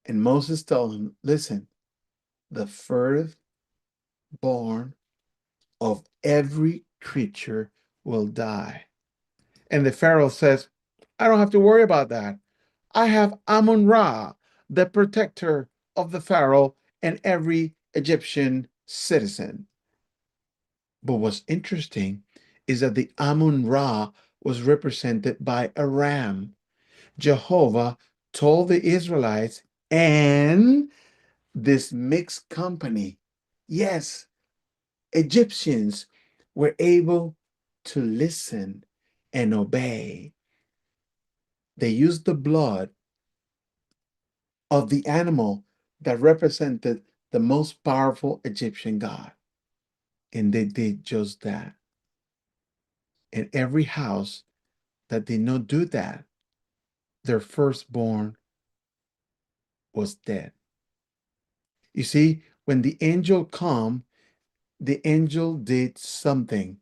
And Moses told him, listen, the firstborn of every creature will die. And the Pharaoh says, I don't have to worry about that. I have Amun Ra, the protector of the Pharaoh and every Egyptian citizen. But what's interesting is that the Amun Ra was represented by a ram. Jehovah told the Israelites and this mixed company, yes, Egyptians were able to listen and obey. They used the blood of the animal that represented the most powerful Egyptian god. And they did just that. And every house that did not do that, their firstborn was dead. You see, when the angel come, the angel did something.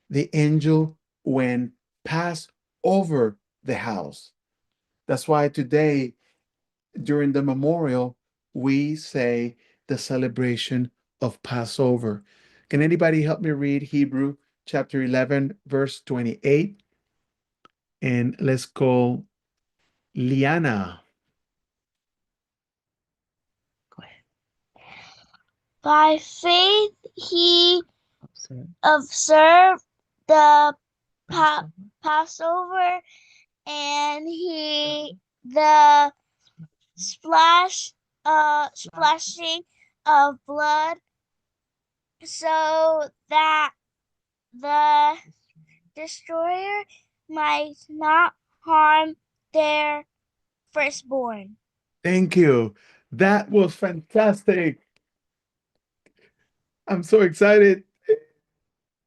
The angel went past over the house. That's why today, during the memorial, we say the celebration of Passover. Can anybody help me read Hebrew chapter 11, verse 28? And let's call Liana. By faith he observed the Passover, and he the splashing of blood, so that the destroyer might not harm their firstborn. Thank you. That was fantastic. I'm so excited.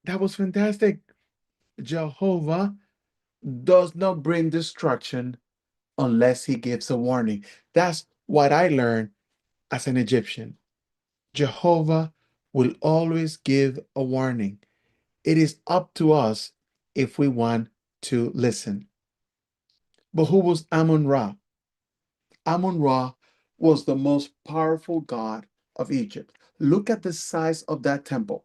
That was fantastic. Jehovah does not bring destruction unless he gives a warning. That's what I learned as an Egyptian. Jehovah will always give a warning. It is up to us if we want to listen. But who was Amun Ra? Amun Ra was the most powerful god of Egypt. Look at the size of that temple.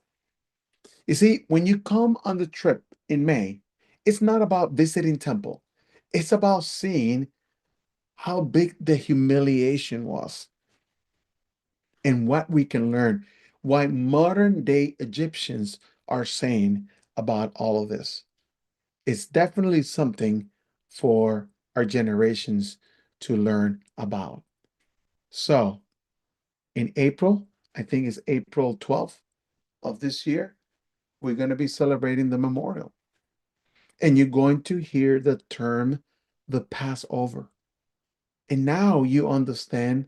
You see, when you come on the trip in May, it's not about visiting temple. It's about seeing how big the humiliation was and what we can learn, why modern day Egyptians are saying about all of this. It's definitely something for our generations to learn about. So, in April, I think it's April 12th of this year, we're going to be celebrating the memorial. And you're going to hear the term the Passover. And now you understand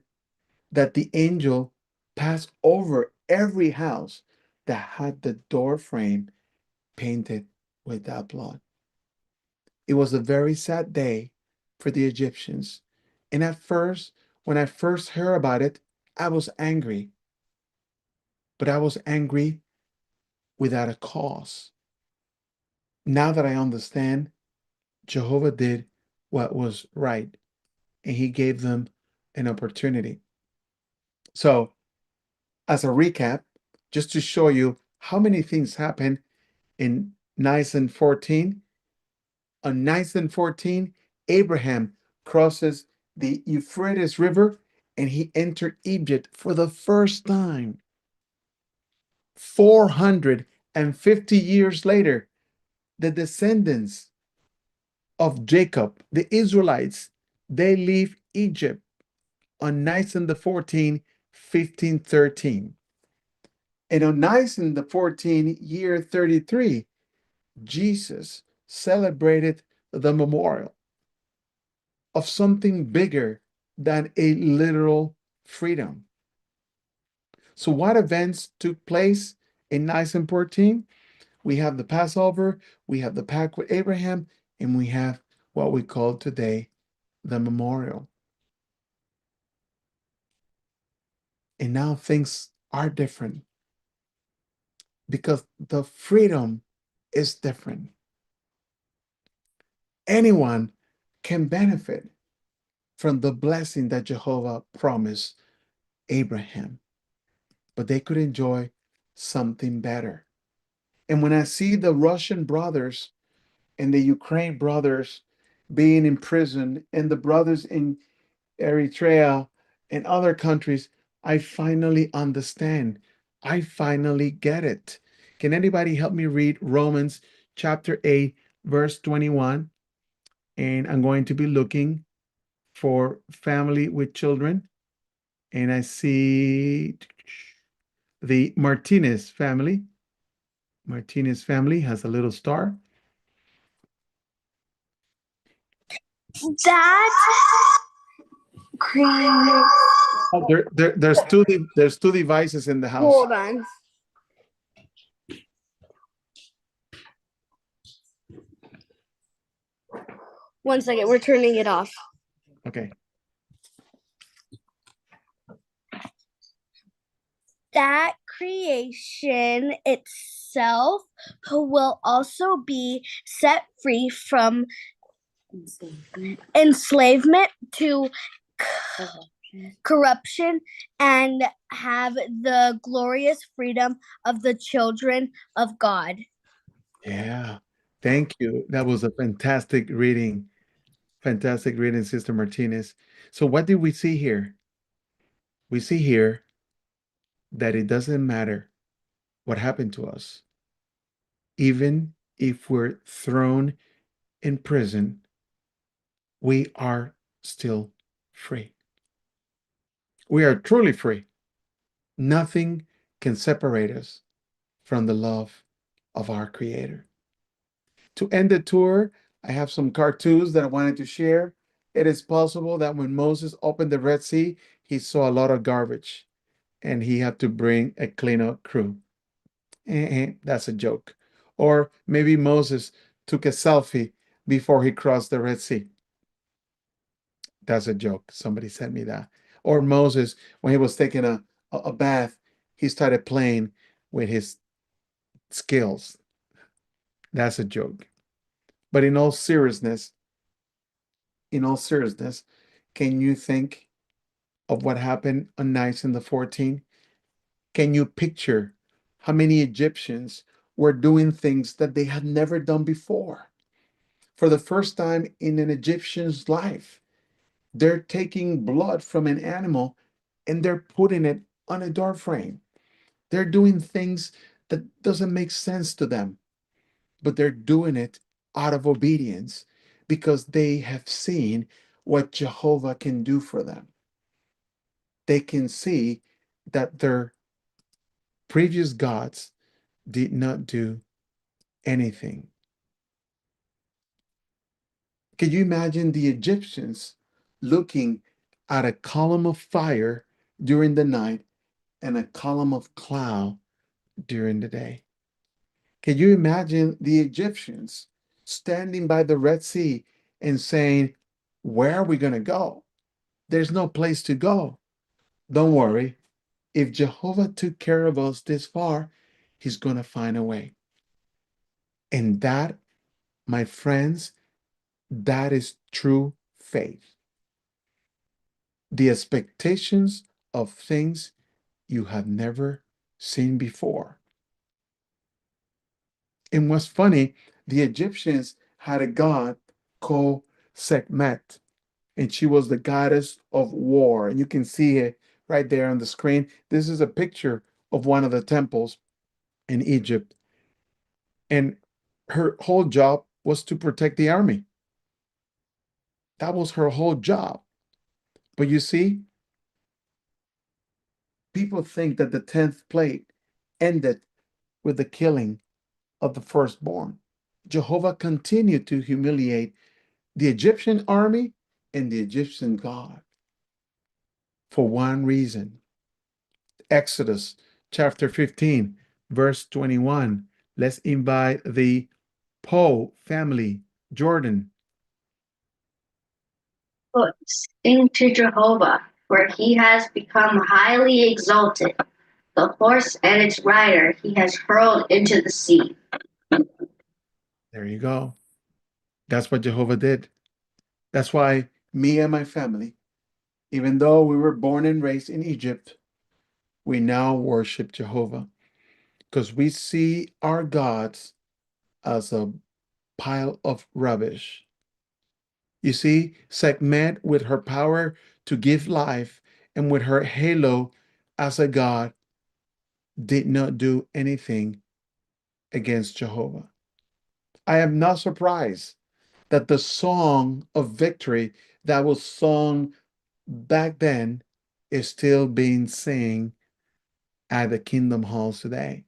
that the angel passed over every house that had the door frame painted with that blood. It was a very sad day for the Egyptians. And at first, when I first heard about it, I was angry. But I was angry without a cause. Now that I understand, Jehovah did what was right, and he gave them an opportunity. So, as a recap, just to show you how many things happened in Nisan 14, on Nisan 14, Abraham crosses the Euphrates River and he entered Egypt for the first time. 450 years later, the descendants of Jacob, the Israelites, they leave Egypt on Nisan the 14th, 1513. And on Nisan the 14th, year 33, Jesus celebrated the memorial of something bigger than a literal freedom. So, what events took place in Nisan 14? We have the Passover, we have the pact with Abraham, and we have what we call today the memorial. And now things are different because the freedom is different. Anyone can benefit from the blessing that Jehovah promised Abraham, but they could enjoy something better. And when I see the Russian brothers and the Ukraine brothers being in prison and the brothers in Eritrea and other countries, I finally understand. I finally get it. Can anybody help me read Romans chapter 8, verse 21? And I'm going to be looking for family with children. And I see the Martinez family. Martinez family has a little star. That created. Oh, there's two devices in the house. Hold on. One second, we're turning it off. Okay. That creation itself will also be set free from enslavement to corruption and have the glorious freedom of the children of God. Yeah. Thank you. That was a fantastic reading. Fantastic reading, Sister Martinez. So what did we see here? We see here that it doesn't matter what happened to us. Even if we're thrown in prison, we are still free. We are truly free. Nothing can separate us from the love of our Creator. To end the tour, I have some cartoons that I wanted to share. It is possible that when Moses opened the Red Sea, he saw a lot of garbage and he had to bring a cleanup crew. That's a joke. Or maybe Moses took a selfie before he crossed the Red Sea. That's a joke. Somebody sent me that. Or Moses, when he was taking a bath, he started playing with his skills. That's a joke. But in all seriousness, can you think of what happened on Nisan the 14th? Can you picture how many Egyptians were doing things that they had never done before? For the first time in an Egyptian's life, they're taking blood from an animal and they're putting it on a door frame. They're doing things that doesn't make sense to them, but they're doing it out of obedience because they have seen what Jehovah can do for them. They can see that their previous gods did not do anything. Can you imagine the Egyptians looking at a column of fire during the night and a column of cloud during the day? Can you imagine the Egyptians standing by the Red Sea and saying, where are we going to go? There's no place to go. Don't worry. If Jehovah took care of us this far, he's going to find a way. And that, my friends, that is true faith. The expectations of things you have never seen before. And what's funny, the Egyptians had a god called Sekhmet, and she was the goddess of war. And you can see it right there on the screen. This is a picture of one of the temples in Egypt. And her whole job was to protect the army. That was her whole job. But you see, people think that the 10th plague ended with the killing of the firstborn. Jehovah continued to humiliate the Egyptian army and the Egyptian God for one reason. Exodus chapter 15, verse 21. Let's invite the Poe family. Jordan. Sing to Jehovah, for he has become highly exalted. The horse and its rider he has hurled into the sea. There you go. That's what Jehovah did. That's why me and my family, even though we were born and raised in Egypt, we now worship Jehovah because we see our gods as a pile of rubbish. You see, Sekhmet, with her power to give life and with her halo as a god, did not do anything against Jehovah. I am not surprised that the song of victory that was sung back then is still being sung at the kingdom halls today.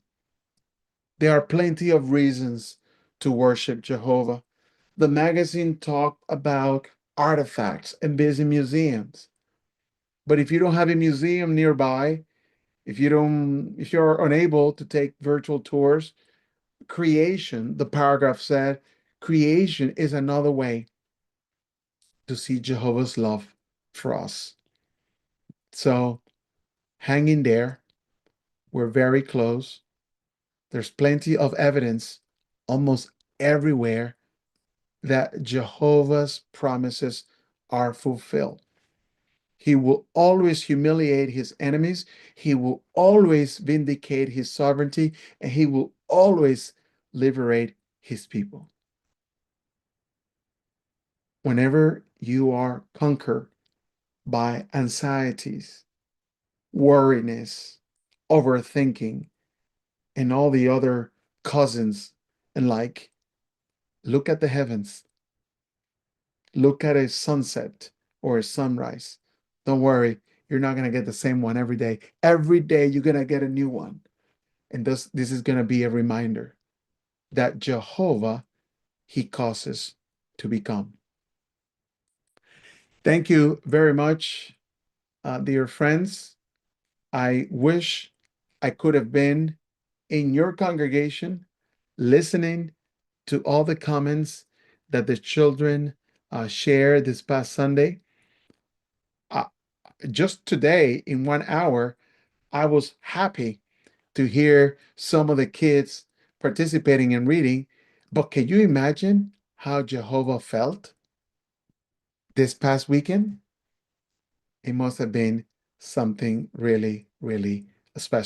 There are plenty of reasons to worship Jehovah. The magazine talked about artifacts and busy museums. But if you don't have a museum nearby, if you're unable to take virtual tours, creation, the paragraph said, creation is another way to see Jehovah's love for us. So hang in there. We're very close. There's plenty of evidence almost everywhere that Jehovah's promises are fulfilled. He will always humiliate his enemies. He will always vindicate his sovereignty, and he will always liberate his people. Whenever you are conquered by anxieties, worriness, overthinking, and all the other cousins and like, look at the heavens. Look at a sunset or a sunrise. Don't worry, you're not going to get the same one every day. Every day you're going to get a new one. And this is going to be a reminder that Jehovah, he causes to become. Thank you very much, dear friends. I wish I could have been in your congregation listening to all the comments that the children shared this past Sunday. Just today, in 1 hour, I was happy to hear some of the kids participating in reading. But can you imagine how Jehovah felt this past weekend? It must have been something really, really special.